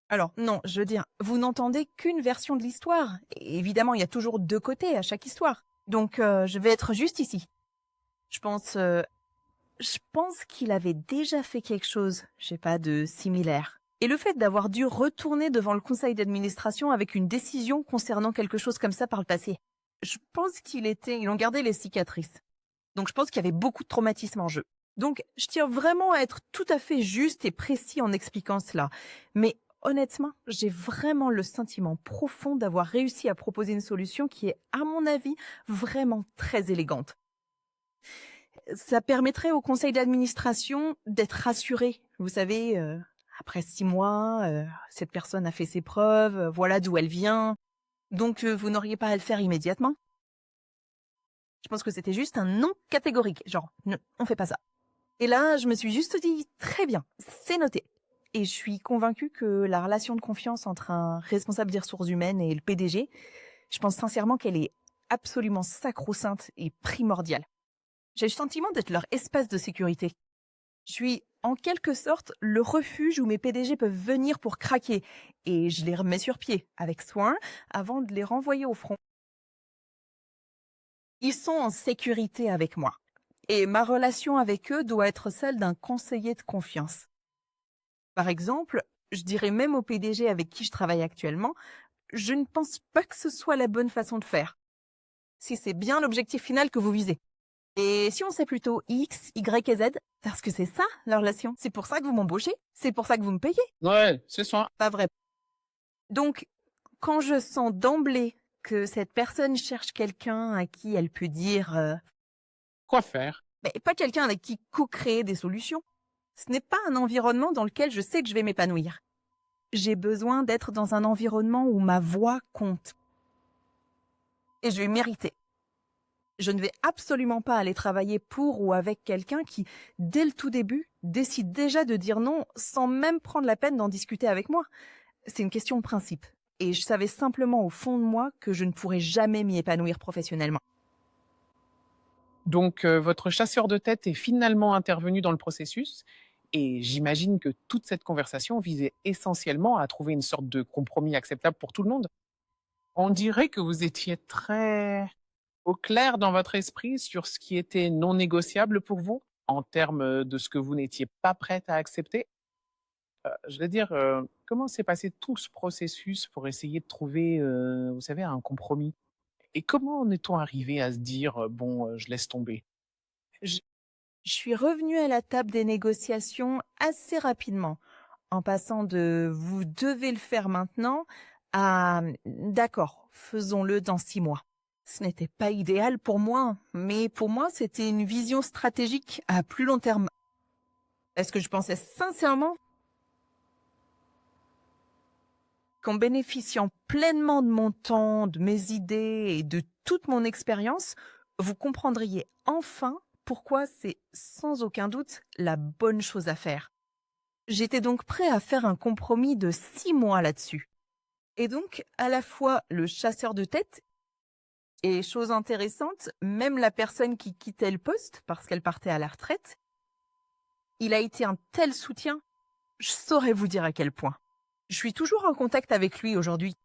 Alors, non, je veux dire, vous n'entendez qu'une version de l'histoire. Et évidemment, il y a toujours deux côtés à chaque histoire. Donc, je vais être juste ici. Je pense, euh, je pense qu'il avait déjà fait quelque chose, je sais pas, de similaire. Et le fait d'avoir dû retourner devant le conseil d'administration avec une décision concernant quelque chose comme ça par le passé, je pense ils ont gardé les cicatrices. Donc je pense qu'il y avait beaucoup de traumatisme en jeu. Donc je tiens vraiment à être tout à fait juste et précis en expliquant cela. Mais honnêtement, j'ai vraiment le sentiment profond d'avoir réussi à proposer une solution qui est, à mon avis, vraiment très élégante. Ça permettrait au conseil d'administration d'être rassuré. Vous savez, après 6 mois, cette personne a fait ses preuves, voilà d'où elle vient. Donc vous n'auriez pas à le faire immédiatement. Je pense que c'était juste un non catégorique. Genre, non, on fait pas ça. Et là, je me suis juste dit, très bien, c'est noté. Et je suis convaincue que la relation de confiance entre un responsable des ressources humaines et le PDG, je pense sincèrement qu'elle est absolument sacro-sainte et primordiale. J'ai le sentiment d'être leur espace de sécurité. Je suis en quelque sorte le refuge où mes PDG peuvent venir pour craquer. Et je les remets sur pied, avec soin, avant de les renvoyer au front. Ils sont en sécurité avec moi. Et ma relation avec eux doit être celle d'un conseiller de confiance. Par exemple, je dirais même au PDG avec qui je travaille actuellement, je ne pense pas que ce soit la bonne façon de faire. Si c'est bien l'objectif final que vous visez. Et si on sait plutôt X, Y et Z, parce que c'est ça, la relation. C'est pour ça que vous m'embauchez. C'est pour ça que vous me payez. Ouais, c'est ça. Pas vrai. Donc, quand je sens d'emblée que cette personne cherche quelqu'un à qui elle peut dire, Quoi faire? mais pas quelqu'un avec qui co-créer des solutions. Ce n'est pas un environnement dans lequel je sais que je vais m'épanouir. J'ai besoin d'être dans un environnement où ma voix compte. Et je vais mériter. Je ne vais absolument pas aller travailler pour ou avec quelqu'un qui, dès le tout début, décide déjà de dire non sans même prendre la peine d'en discuter avec moi. C'est une question de principe. Et je savais simplement au fond de moi que je ne pourrais jamais m'y épanouir professionnellement. Donc, votre chasseur de tête est finalement intervenu dans le processus et j'imagine que toute cette conversation visait essentiellement à trouver une sorte de compromis acceptable pour tout le monde? On dirait que vous étiez très au clair dans votre esprit sur ce qui était non négociable pour vous, en termes, de ce que vous n'étiez pas prête à accepter? Je veux dire, comment s'est passé tout ce processus pour essayer de trouver, vous savez, un compromis? Et comment en est-on arrivé à se dire, «Bon, je laisse tomber»? Je, je suis revenue à la table des négociations assez rapidement, en passant de vous devez le faire maintenant à d'accord, faisons-le dans 6 mois. Ce n'était pas idéal pour moi, mais pour moi, c'était une vision stratégique à plus long terme. Est-ce que je pensais sincèrement qu'en bénéficiant pleinement de mon temps, de mes idées et de toute mon expérience, vous comprendriez enfin pourquoi c'est sans aucun doute la bonne chose à faire. J'étais donc prêt à faire un compromis de 6 mois là-dessus. Et donc, à la fois le chasseur de tête et chose intéressante, même la personne qui quittait le poste parce qu'elle partait à la retraite, il a été un tel soutien, je saurais vous dire à quel point. Je suis toujours en contact avec lui aujourd'hui.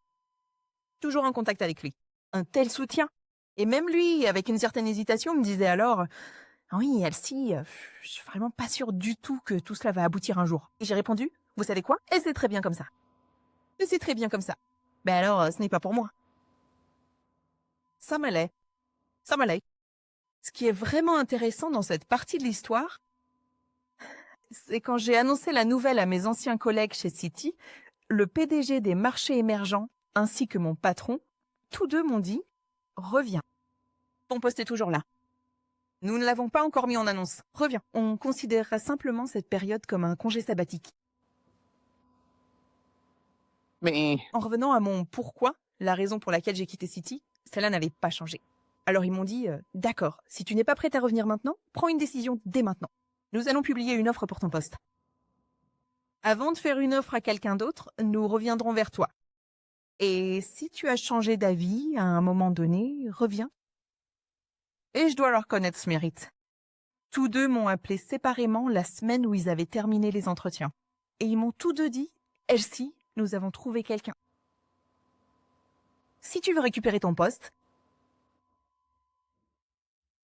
Toujours en contact avec lui. Un tel soutien. Et même lui, avec une certaine hésitation, me disait alors ah oui, Elsie, je suis vraiment pas sûre du tout que tout cela va aboutir un jour. Et j'ai répondu vous savez quoi? Et c'est très bien comme ça. Et c'est très bien comme ça. Ben alors, ce n'est pas pour moi. Ça m'allait. Ça m'allait. Ce qui est vraiment intéressant dans cette partie de l'histoire, c'est quand j'ai annoncé la nouvelle à mes anciens collègues chez Citi, le PDG des marchés émergents ainsi que mon patron, tous deux m'ont dit « Reviens, ton poste est toujours là. Nous ne l'avons pas encore mis en annonce. Reviens. On considérera simplement cette période comme un congé sabbatique. » Mais En revenant à mon pourquoi, la raison pour laquelle j'ai quitté Citi, cela n'avait pas changé. Alors ils m'ont dit « D'accord, si tu n'es pas prête à revenir maintenant, prends une décision dès maintenant. Nous allons publier une offre pour ton poste. Avant de faire une offre à quelqu'un d'autre, nous reviendrons vers toi. Et si tu as changé d'avis à un moment donné, reviens. » Et je dois leur connaître ce mérite. Tous deux m'ont appelé séparément la semaine où ils avaient terminé les entretiens. Et ils m'ont tous deux dit « Elsie, nous avons trouvé quelqu'un. Si tu veux récupérer ton poste,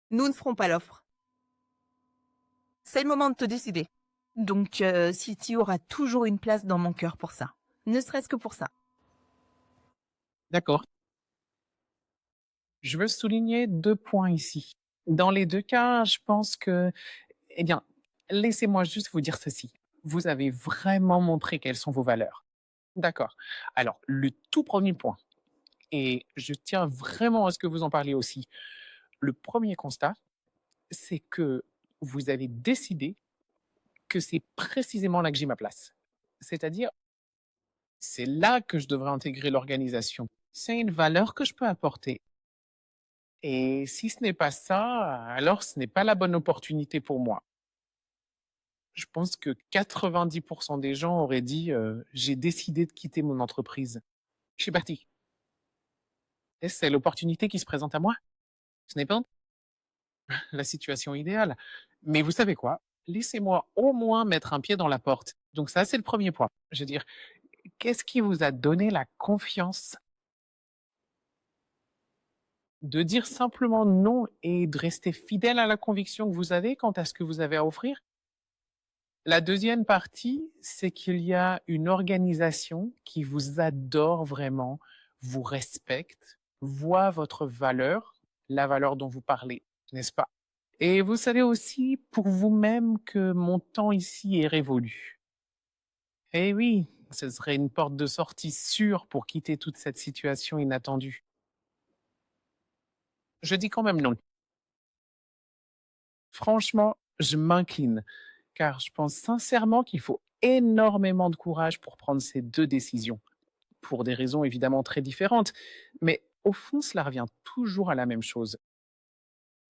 nous ne ferons pas l'offre. C'est le moment de te décider. Donc, Citi aura toujours une place dans mon cœur pour ça. Ne serait-ce que pour ça. » d'accord. Je veux souligner 2 points ici. Dans les 2 cas, je pense que, eh bien, laissez-moi juste vous dire ceci. Vous avez vraiment montré quelles sont vos valeurs. D'accord. Alors, le tout premier point, et je tiens vraiment à ce que vous en parliez aussi. Le premier constat, c'est que vous avez décidé que c'est précisément là que j'ai ma place. C'est-à-dire, c'est là que je devrais intégrer l'organisation. C'est une valeur que je peux apporter. Et si ce n'est pas ça, alors ce n'est pas la bonne opportunité pour moi. Je pense que 90% des gens auraient dit j'ai décidé de quitter mon entreprise. Je suis parti. Et c'est l'opportunité qui se présente à moi. Ce n'est pas la situation idéale. Mais vous savez quoi? Laissez-moi au moins mettre un pied dans la porte. Donc ça, c'est le premier point. Je veux dire, qu'est-ce qui vous a donné la confiance de dire simplement non et de rester fidèle à la conviction que vous avez quant à ce que vous avez à offrir? La deuxième partie, c'est qu'il y a une organisation qui vous adore vraiment, vous respecte, voit votre valeur, la valeur dont vous parlez, n'est-ce pas? Et vous savez aussi pour vous-même que mon temps ici est révolu. Eh oui, ce serait une porte de sortie sûre pour quitter toute cette situation inattendue. Je dis quand même non. Franchement, je m'incline, car je pense sincèrement qu'il faut énormément de courage pour prendre ces 2 décisions, pour des raisons évidemment très différentes, mais au fond, cela revient toujours à la même chose.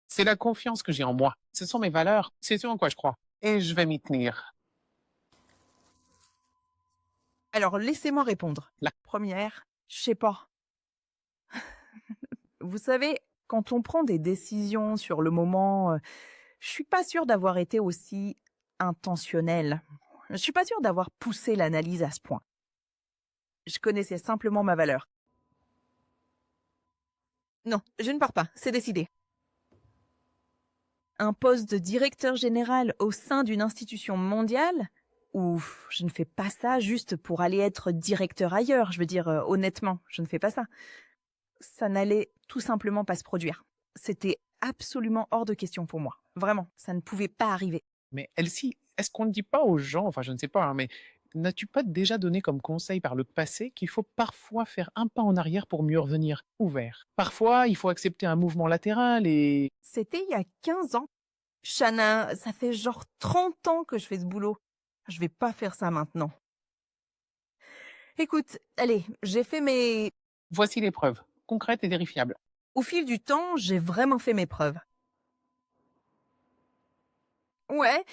C'est la confiance que j'ai en moi. Ce sont mes valeurs, c'est ce en quoi je crois, et je vais m'y tenir. Alors, laissez-moi répondre. La Première, je sais pas. Vous savez, quand on prend des décisions sur le moment, je suis pas sûre d'avoir été aussi intentionnelle. Je suis pas sûre d'avoir poussé l'analyse à ce point. Je connaissais simplement ma valeur. Non, je ne pars pas, c'est décidé. Un poste de directeur général au sein d'une institution mondiale? Ouf, je ne fais pas ça juste pour aller être directeur ailleurs, je veux dire, honnêtement, je ne fais pas ça. Ça n'allait tout simplement pas se produire. C'était absolument hors de question pour moi. Vraiment, ça ne pouvait pas arriver. Mais Elsie, est-ce qu'on ne dit pas aux gens, enfin je ne sais pas, hein, mais n'as-tu pas déjà donné comme conseil par le passé qu'il faut parfois faire un pas en arrière pour mieux revenir ouvert? Parfois, il faut accepter un mouvement latéral et... C'était il y a 15 ans. Shanna, ça fait genre 30 ans que je fais ce boulot. Je vais pas faire ça maintenant. Écoute, allez, j'ai fait mes... Voici les preuves, concrètes et vérifiables. Au fil du temps, j'ai vraiment fait mes preuves. Ouais,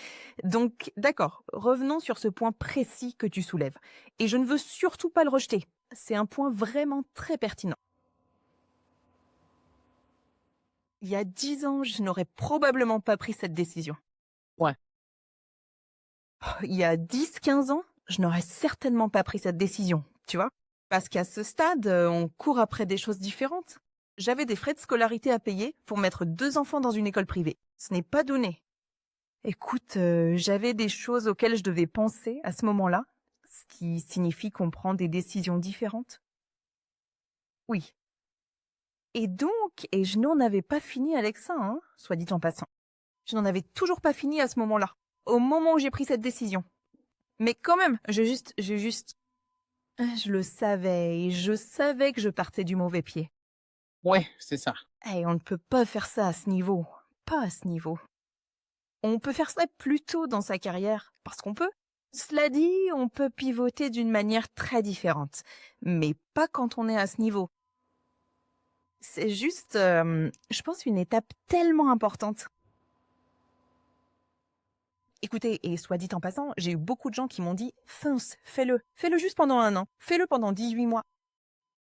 donc d'accord, revenons sur ce point précis que tu soulèves. Et je ne veux surtout pas le rejeter. c'est un point vraiment très pertinent. Il y a 10 ans, je n'aurais probablement pas pris cette décision. Ouais. Il y a 10, 15 ans, je n'aurais certainement pas pris cette décision, tu vois? Parce qu'à ce stade, on court après des choses différentes. J'avais des frais de scolarité à payer pour mettre 2 enfants dans une école privée. Ce n'est pas donné. Écoute, j'avais des choses auxquelles je devais penser à ce moment-là, ce qui signifie qu'on prend des décisions différentes. Oui. Et je n'en avais pas fini avec ça, hein, soit dit en passant. Je n'en avais toujours pas fini à ce moment-là, au moment où j'ai pris cette décision. Mais quand même, je le savais, et je savais que je partais du mauvais pied. Ouais, c'est ça. Et on ne peut pas faire ça à ce niveau. Pas à ce niveau. On peut faire ça plus tôt dans sa carrière, parce qu'on peut. Cela dit, on peut pivoter d'une manière très différente. Mais pas quand on est à ce niveau. C'est juste, je pense, une étape tellement importante. Écoutez, et soit dit en passant, j'ai eu beaucoup de gens qui m'ont dit « Fonce, fais-le. Fais-le juste pendant 1 an. Fais-le pendant 18 mois. »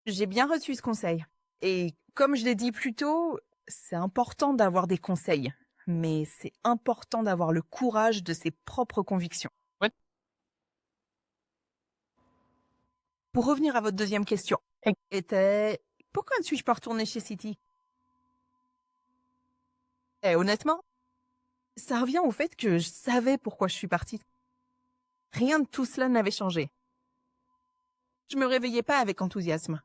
J'ai bien reçu ce conseil. Et comme je l'ai dit plus tôt, c'est important d'avoir des conseils. Mais c'est important d'avoir le courage de ses propres convictions. Ouais. Pour revenir à votre deuxième question, était pourquoi ne suis-je pas retournée chez City? Honnêtement, ça revient au fait que je savais pourquoi je suis partie. Rien de tout cela n'avait changé. Je me réveillais pas avec enthousiasme.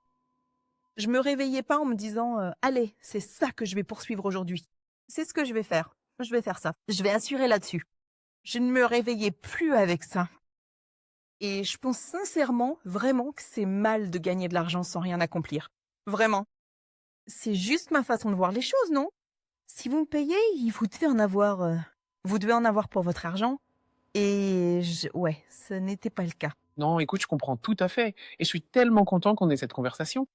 Je me réveillais pas en me disant allez, c'est ça que je vais poursuivre aujourd'hui. C'est ce que je vais faire. Je vais faire ça. Je vais assurer là-dessus. Je ne me réveillais plus avec ça. Et je pense sincèrement, vraiment, que c'est mal de gagner de l'argent sans rien accomplir. Vraiment. C'est juste ma façon de voir les choses, non? Si vous me payez, vous devez en avoir. Vous devez en avoir pour votre argent. Et ouais, ce n'était pas le cas. Non, écoute, je comprends tout à fait. Et je suis tellement content qu'on ait cette conversation.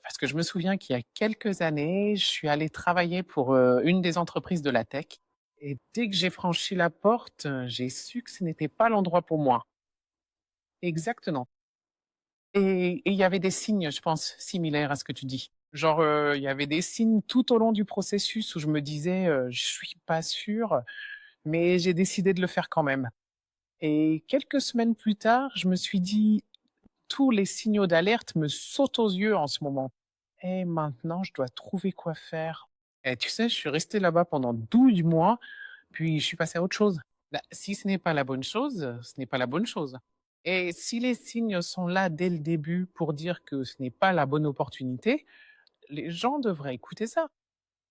Parce que je me souviens qu'il y a quelques années, je suis allée travailler pour une des entreprises de la tech. Et dès que j'ai franchi la porte, j'ai su que ce n'était pas l'endroit pour moi. Exactement. Et il y avait des signes, je pense, similaires à ce que tu dis. Genre, il y avait des signes tout au long du processus où je me disais, je suis pas sûre, mais j'ai décidé de le faire quand même. Et quelques semaines plus tard, je me suis dit, tous les signaux d'alerte me sautent aux yeux en ce moment. Et maintenant, je dois trouver quoi faire. Et tu sais, je suis restée là-bas pendant 12 mois, puis je suis passée à autre chose. Bah, si ce n'est pas la bonne chose, ce n'est pas la bonne chose. Et si les signes sont là dès le début pour dire que ce n'est pas la bonne opportunité, les gens devraient écouter ça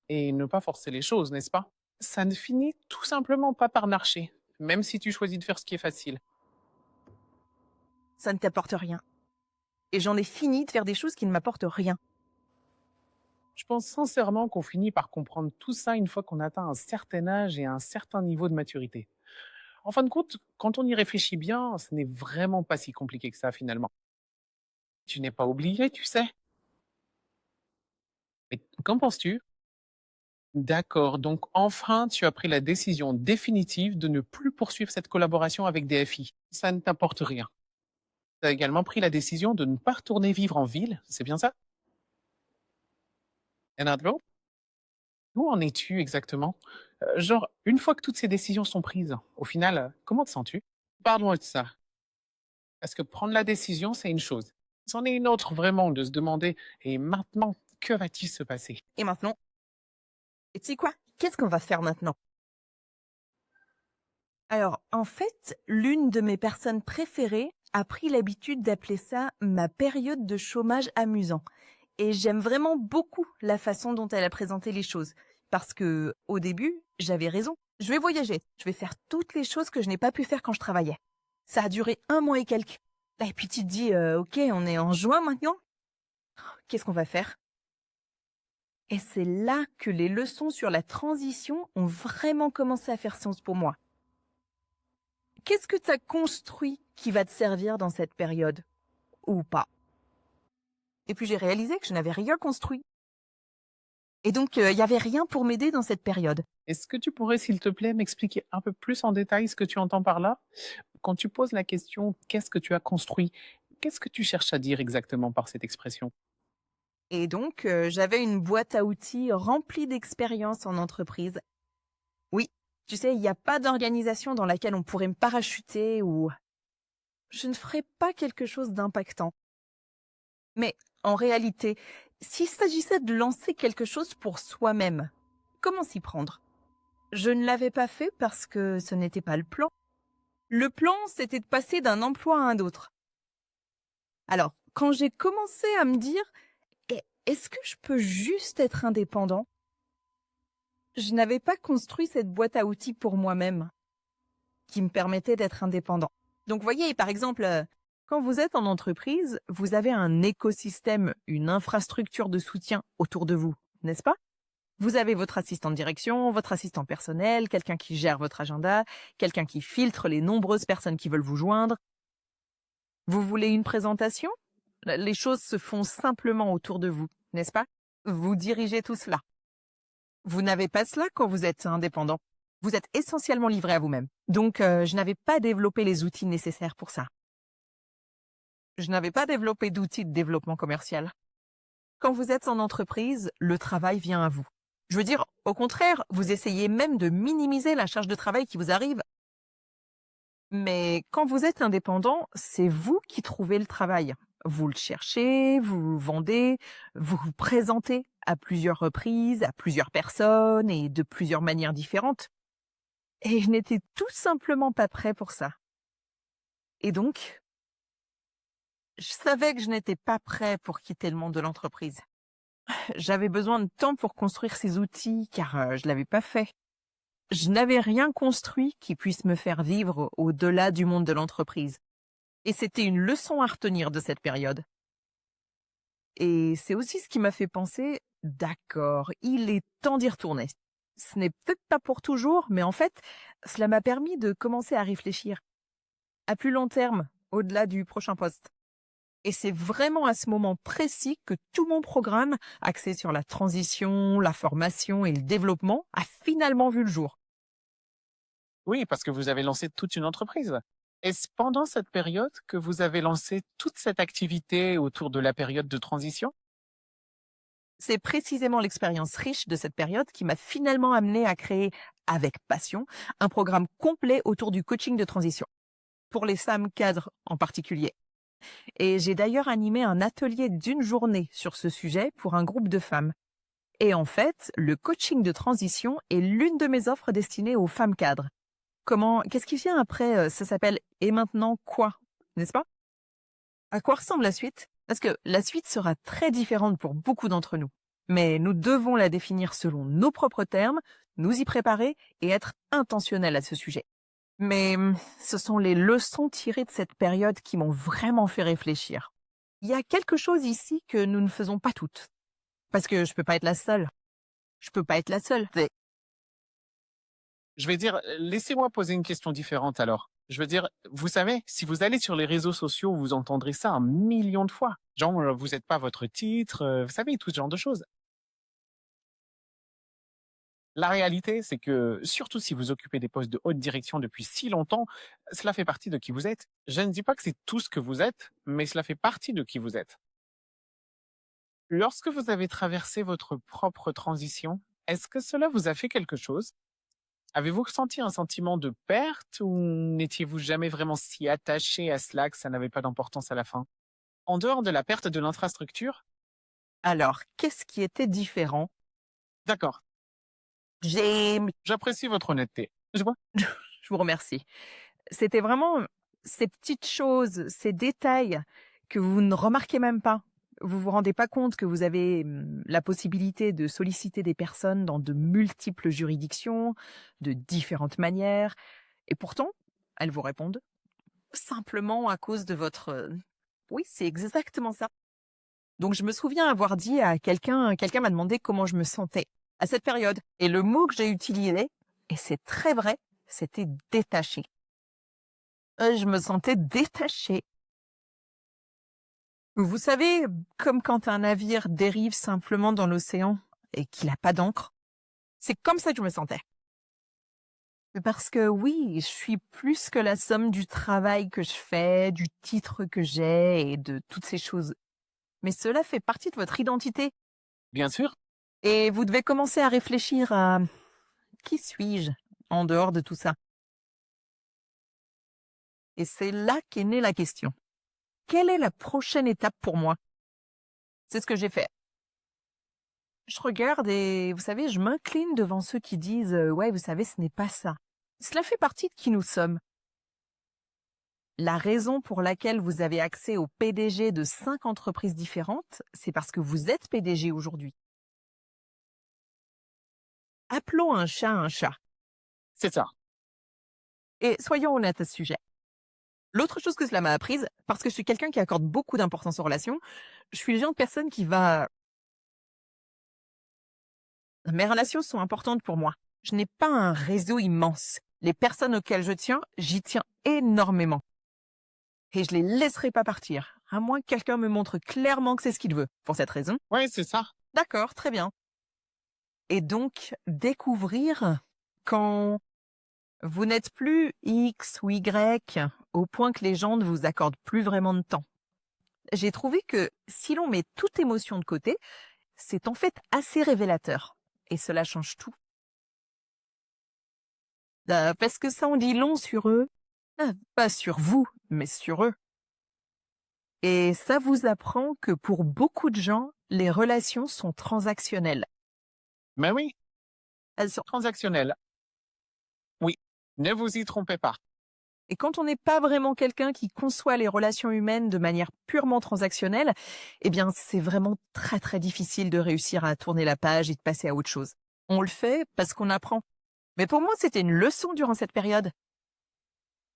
et ne pas forcer les choses, n'est-ce pas? Ça ne finit tout simplement pas par marcher, même si tu choisis de faire ce qui est facile. Ça ne t'apporte rien. Et j'en ai fini de faire des choses qui ne m'apportent rien. Je pense sincèrement qu'on finit par comprendre tout ça une fois qu'on atteint un certain âge et un certain niveau de maturité. En fin de compte, quand on y réfléchit bien, ce n'est vraiment pas si compliqué que ça finalement. Tu n'es pas oublié, tu sais. Mais qu'en penses-tu? D'accord, donc enfin tu as pris la décision définitive de ne plus poursuivre cette collaboration avec DFI. Ça ne t'apporte rien. Tu as également pris la décision de ne pas retourner vivre en ville, c'est bien ça? Enadro? Où en es-tu exactement? Genre, une fois que toutes ces décisions sont prises, au final, comment te sens-tu? Parlons de ça. Parce que prendre la décision, c'est une chose. C'en est une autre vraiment de se demander, et maintenant, que va-t-il se passer? Et maintenant? Et tu sais quoi? Qu'est-ce qu'on va faire maintenant? Alors, en fait, l'une de mes personnes préférées a pris l'habitude d'appeler ça ma période de chômage amusant. Et j'aime vraiment beaucoup la façon dont elle a présenté les choses. Parce que, au début, j'avais raison. Je vais voyager. Je vais faire toutes les choses que je n'ai pas pu faire quand je travaillais. Ça a duré 1 mois et quelques. Et puis tu te dis, ok, on est en juin maintenant. Qu'est-ce qu'on va faire? Et c'est là que les leçons sur la transition ont vraiment commencé à faire sens pour moi. Qu'est-ce que tu as construit qui va te servir dans cette période? Ou pas? Et puis j'ai réalisé que je n'avais rien construit. Et donc, il n'y avait rien pour m'aider dans cette période. Est-ce que tu pourrais, s'il te plaît, m'expliquer un peu plus en détail ce que tu entends par là? Quand tu poses la question, qu'est-ce que tu as construit? qu'est-ce que tu cherches à dire exactement par cette expression? Et donc, j'avais une boîte à outils remplie d'expériences en entreprise. Oui, tu sais, il n'y a pas d'organisation dans laquelle on pourrait me parachuter ou je ne ferais pas quelque chose d'impactant. Mais en réalité, s'il s'agissait de lancer quelque chose pour soi-même, comment s'y prendre? Je ne l'avais pas fait parce que ce n'était pas le plan. Le plan, c'était de passer d'un emploi à un autre. Alors, quand j'ai commencé à me dire, est-ce que je peux juste être indépendant? Je n'avais pas construit cette boîte à outils pour moi-même, qui me permettait d'être indépendant. Donc, voyez, par exemple, quand vous êtes en entreprise, vous avez un écosystème, une infrastructure de soutien autour de vous, n'est-ce pas? Vous avez votre assistant de direction, votre assistant personnel, quelqu'un qui gère votre agenda, quelqu'un qui filtre les nombreuses personnes qui veulent vous joindre. Vous voulez une présentation? Les choses se font simplement autour de vous, n'est-ce pas? Vous dirigez tout cela. Vous n'avez pas cela quand vous êtes indépendant. Vous êtes essentiellement livré à vous-même. Donc, je n'avais pas développé les outils nécessaires pour ça. Je n'avais pas développé d'outils de développement commercial. Quand vous êtes en entreprise, le travail vient à vous. Je veux dire, au contraire, vous essayez même de minimiser la charge de travail qui vous arrive. Mais quand vous êtes indépendant, c'est vous qui trouvez le travail. Vous le cherchez, vous le vendez, vous vous présentez à plusieurs reprises, à plusieurs personnes et de plusieurs manières différentes. Et je n'étais tout simplement pas prêt pour ça. Et donc, je savais que je n'étais pas prêt pour quitter le monde de l'entreprise. J'avais besoin de temps pour construire ces outils car je l'avais pas fait. Je n'avais rien construit qui puisse me faire vivre au-delà du monde de l'entreprise. Et c'était une leçon à retenir de cette période. Et c'est aussi ce qui m'a fait penser, d'accord, il est temps d'y retourner. Ce n'est peut-être pas pour toujours, mais en fait, cela m'a permis de commencer à réfléchir à plus long terme, au-delà du prochain poste. Et c'est vraiment à ce moment précis que tout mon programme, axé sur la transition, la formation et le développement, a finalement vu le jour. Oui, parce que vous avez lancé toute une entreprise. Est-ce pendant cette période que vous avez lancé toute cette activité autour de la période de transition? C'est précisément l'expérience riche de cette période qui m'a finalement amené à créer, avec passion, un programme complet autour du coaching de transition, pour les femmes cadres en particulier. Et j'ai d'ailleurs animé un atelier d'une journée sur ce sujet pour un groupe de femmes. Et en fait, le coaching de transition est l'une de mes offres destinées aux femmes cadres. Qu'est-ce qui vient après? Ça s'appelle «Et maintenant quoi?» N'est-ce pas? À quoi ressemble la suite? Parce que la suite sera très différente pour beaucoup d'entre nous. Mais nous devons la définir selon nos propres termes, nous y préparer et être intentionnels à ce sujet. Mais ce sont les leçons tirées de cette période qui m'ont vraiment fait réfléchir. Il y a quelque chose ici que nous ne faisons pas toutes. Parce que je peux pas être la seule. Je peux pas être la seule. Je vais dire, laissez-moi poser une question différente alors. Je veux dire, vous savez, si vous allez sur les réseaux sociaux, vous entendrez ça un million de fois. Genre, vous n'êtes pas votre titre, vous savez, tout ce genre de choses. La réalité, c'est que, surtout si vous occupez des postes de haute direction depuis si longtemps, cela fait partie de qui vous êtes. Je ne dis pas que c'est tout ce que vous êtes, mais cela fait partie de qui vous êtes. Lorsque vous avez traversé votre propre transition, est-ce que cela vous a fait quelque chose? Avez-vous ressenti un sentiment de perte ou n'étiez-vous jamais vraiment si attaché à cela que ça n'avait pas d'importance à la fin? En dehors de la perte de l'infrastructure? Alors, qu'est-ce qui était différent? D'accord, J'ai j'apprécie votre honnêteté. Je vois. Je vous remercie. C'était vraiment ces petites choses, ces détails que vous ne remarquez même pas. Vous vous rendez pas compte que vous avez la possibilité de solliciter des personnes dans de multiples juridictions, de différentes manières, et pourtant, elles vous répondent simplement à cause de votre... Oui, c'est exactement ça. Donc je me souviens avoir dit à quelqu'un m'a demandé comment je me sentais à cette période. Et le mot que j'ai utilisé, et c'est très vrai, c'était détaché. Je me sentais détachée. Vous savez, comme quand un navire dérive simplement dans l'océan et qu'il n'a pas d'ancre. C'est comme ça que je me sentais. Parce que oui, je suis plus que la somme du travail que je fais, du titre que j'ai et de toutes ces choses. Mais cela fait partie de votre identité Bien sûr. et vous devez commencer à réfléchir à qui suis-je en dehors de tout ça. Et c'est là qu'est née la question. Quelle est la prochaine étape pour moi? C'est ce que j'ai fait. Je regarde et vous savez, je m'incline devant ceux qui disent ouais, vous savez, ce n'est pas ça. Cela fait partie de qui nous sommes. La raison pour laquelle vous avez accès au PDG de 5 entreprises différentes, c'est parce que vous êtes PDG aujourd'hui. Appelons un chat un chat. C'est ça. Et soyons honnêtes à ce sujet. L'autre chose que cela m'a apprise, parce que je suis quelqu'un qui accorde beaucoup d'importance aux relations, je suis le genre de personne qui va... Mes relations sont importantes pour moi. Je n'ai pas un réseau immense. Les personnes auxquelles je tiens, j'y tiens énormément. Et je les laisserai pas partir, à moins que quelqu'un me montre clairement que c'est ce qu'il veut. Pour cette raison, Ouais, c'est ça. d'accord, très bien. Et donc, découvrir quand vous n'êtes plus X ou Y, au point que les gens ne vous accordent plus vraiment de temps. J'ai trouvé que si l'on met toute émotion de côté, c'est en fait assez révélateur. Et cela change tout. Parce que ça en dit long sur eux. Pas sur vous, mais sur eux. Et ça vous apprend que pour beaucoup de gens, les relations sont transactionnelles. Mais oui, Elles sont... transactionnel. Oui, ne vous y trompez pas. Et quand on n'est pas vraiment quelqu'un qui conçoit les relations humaines de manière purement transactionnelle, eh bien, c'est vraiment très très difficile de réussir à tourner la page et de passer à autre chose. On le fait parce qu'on apprend. Mais pour moi, c'était une leçon durant cette période.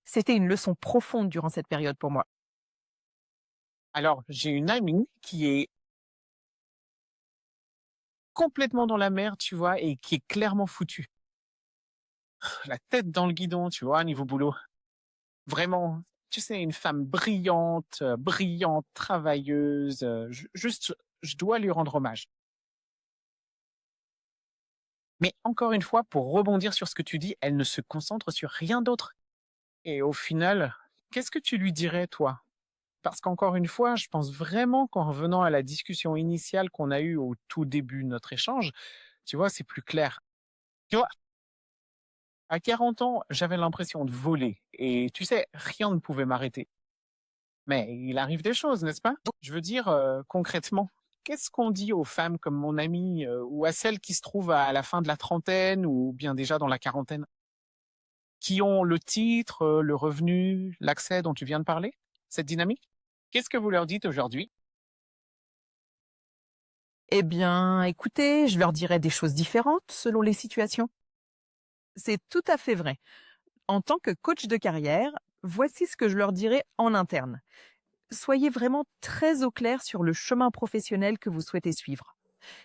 C'était une leçon profonde durant cette période pour moi. Alors, j'ai une amie qui est complètement dans la merde, tu vois, et qui est clairement foutue. La tête dans le guidon, tu vois, niveau boulot. Vraiment, tu sais, une femme brillante, brillante, travailleuse. Juste, je dois lui rendre hommage. Mais encore une fois, pour rebondir sur ce que tu dis, elle ne se concentre sur rien d'autre. Et au final, qu'est-ce que tu lui dirais, toi? Parce qu'encore une fois, je pense vraiment qu'en revenant à la discussion initiale qu'on a eue au tout début de notre échange, tu vois, c'est plus clair. Tu vois, à 40 ans, j'avais l'impression de voler. Et tu sais, rien ne pouvait m'arrêter. Mais il arrive des choses, n'est-ce pas? Je veux dire, concrètement, qu'est-ce qu'on dit aux femmes comme mon amie ou à celles qui se trouvent à la fin de la trentaine ou bien déjà dans la quarantaine, qui ont le titre, le revenu, l'accès dont tu viens de parler, cette dynamique? Qu'est-ce que vous leur dites aujourd'hui? Eh bien, écoutez, je leur dirais des choses différentes selon les situations. C'est tout à fait vrai. En tant que coach de carrière, voici ce que je leur dirais en interne. Soyez vraiment très au clair sur le chemin professionnel que vous souhaitez suivre.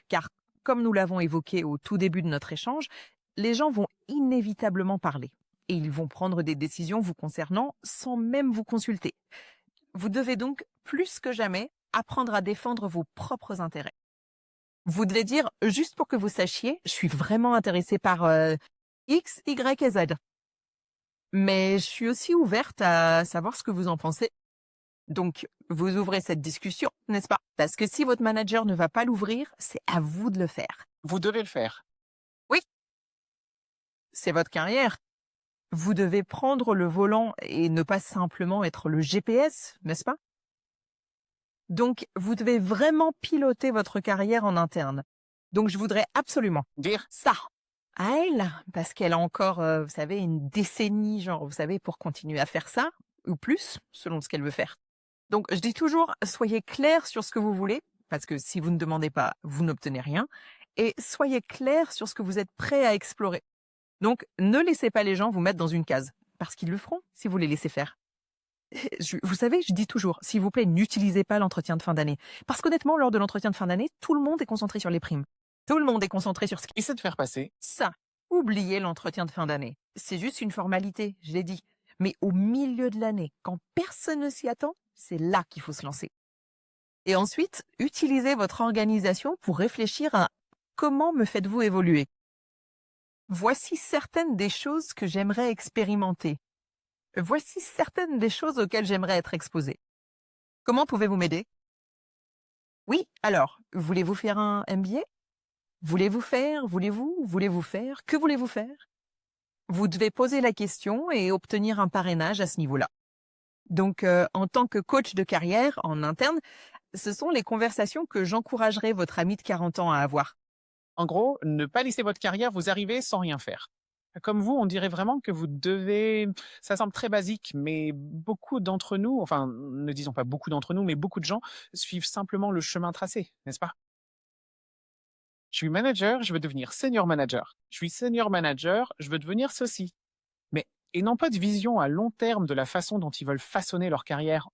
Car, comme nous l'avons évoqué au tout début de notre échange, les gens vont inévitablement parler. Et ils vont prendre des décisions vous concernant sans même vous consulter. Vous devez donc, plus que jamais, apprendre à défendre vos propres intérêts. Vous devez dire, juste pour que vous sachiez, je suis vraiment intéressée par X, Y et Z. Mais je suis aussi ouverte à savoir ce que vous en pensez. Donc, vous ouvrez cette discussion, n'est-ce pas? Parce que si votre manager ne va pas l'ouvrir, c'est à vous de le faire. Vous devez le faire. Oui, c'est votre carrière. Vous devez prendre le volant et ne pas simplement être le GPS, n'est-ce pas? Donc, vous devez vraiment piloter votre carrière en interne. Donc, je voudrais absolument Dire, ça à elle, parce qu'elle a encore, vous savez, une décennie, genre, vous savez, pour continuer à faire ça, ou plus, selon ce qu'elle veut faire. Donc, je dis toujours, soyez clair sur ce que vous voulez, parce que si vous ne demandez pas, vous n'obtenez rien, et soyez clair sur ce que vous êtes prêt à explorer. Donc, ne laissez pas les gens vous mettre dans une case, parce qu'ils le feront si vous les laissez faire. Vous savez, je dis toujours, s'il vous plaît, n'utilisez pas l'entretien de fin d'année. Parce qu'honnêtement, lors de l'entretien de fin d'année, tout le monde est concentré sur les primes. Tout le monde est concentré sur ce qui... essaie de faire passer. Ça, oubliez l'entretien de fin d'année. C'est juste une formalité, je l'ai dit. Mais au milieu de l'année, quand personne ne s'y attend, c'est là qu'il faut se lancer. Et ensuite, utilisez votre organisation pour réfléchir à comment me faites-vous évoluer. Voici certaines des choses que j'aimerais expérimenter. Voici certaines des choses auxquelles j'aimerais être exposé. Comment pouvez-vous m'aider? Oui, alors, voulez-vous faire un MBA? Voulez-vous faire? Que voulez-vous faire? Vous devez poser la question et obtenir un parrainage à ce niveau-là. Donc, en tant que coach de carrière en interne, ce sont les conversations que j'encouragerais votre ami de 40 ans à avoir. En gros, ne pas laisser votre carrière vous arriver sans rien faire. Comme vous, on dirait vraiment que vous devez, ça semble très basique, mais beaucoup d'entre nous, enfin, ne disons pas beaucoup d'entre nous, mais beaucoup de gens suivent simplement le chemin tracé, n'est-ce pas? Je suis manager, je veux devenir senior manager. Je suis senior manager, je veux devenir ceci. Mais, et n'ont pas de vision à long terme de la façon dont ils veulent façonner leur carrière.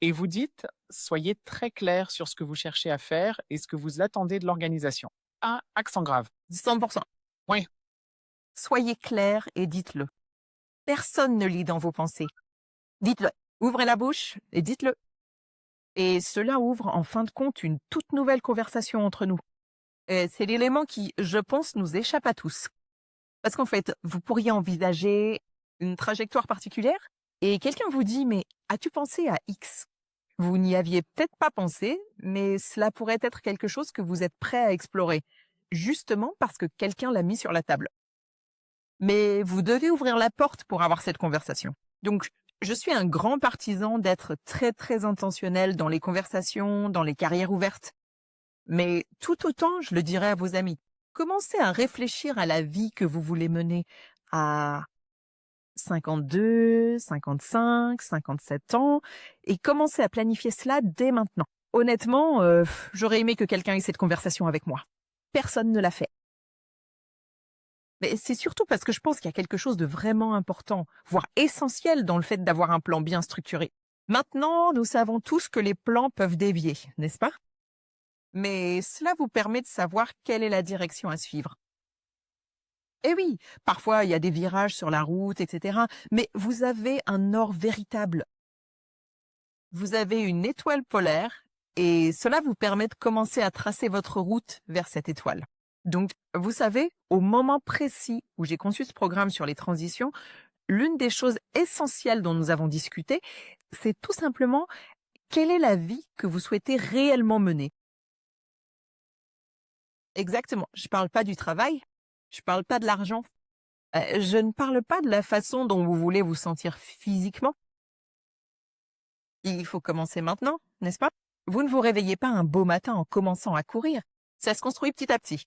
Et vous dites, soyez très clair sur ce que vous cherchez à faire et ce que vous attendez de l'organisation. Un accent grave. 100%. Oui. Soyez clair et dites-le. Personne ne lit dans vos pensées. Dites-le. Ouvrez la bouche et dites-le. Et cela ouvre en fin de compte une toute nouvelle conversation entre nous. Et c'est l'élément qui, je pense, nous échappe à tous. Parce qu'en fait, vous pourriez envisager une trajectoire particulière et quelqu'un vous dit « Mais as-tu pensé à X ?» Vous n'y aviez peut-être pas pensé, mais cela pourrait être quelque chose que vous êtes prêt à explorer, justement parce que quelqu'un l'a mis sur la table. Mais vous devez ouvrir la porte pour avoir cette conversation. Donc, je suis un grand partisan d'être très très intentionnel dans les conversations, dans les carrières ouvertes. Mais tout autant, je le dirais à vos amis, commencez à réfléchir à la vie que vous voulez mener à 52, 55, 57 ans et commencez à planifier cela dès maintenant. Honnêtement, j'aurais aimé que quelqu'un ait cette conversation avec moi. Personne ne l'a fait. Mais c'est surtout parce que je pense qu'il y a quelque chose de vraiment important, voire essentiel dans le fait d'avoir un plan bien structuré. Maintenant, nous savons tous que les plans peuvent dévier, n'est-ce pas? Mais cela vous permet de savoir quelle est la direction à suivre. Eh oui, parfois il y a des virages sur la route, etc. Mais vous avez un nord véritable. Vous avez une étoile polaire et cela vous permet de commencer à tracer votre route vers cette étoile. Donc, vous savez, au moment précis où j'ai conçu ce programme sur les transitions, l'une des choses essentielles dont nous avons discuté, c'est tout simplement quelle est la vie que vous souhaitez réellement mener. Exactement. Je parle pas du travail, je parle pas de l'argent. Je ne parle pas de la façon dont vous voulez vous sentir physiquement. Il faut commencer maintenant, n'est-ce pas? Vous ne vous réveillez pas un beau matin en commençant à courir. Ça se construit petit à petit.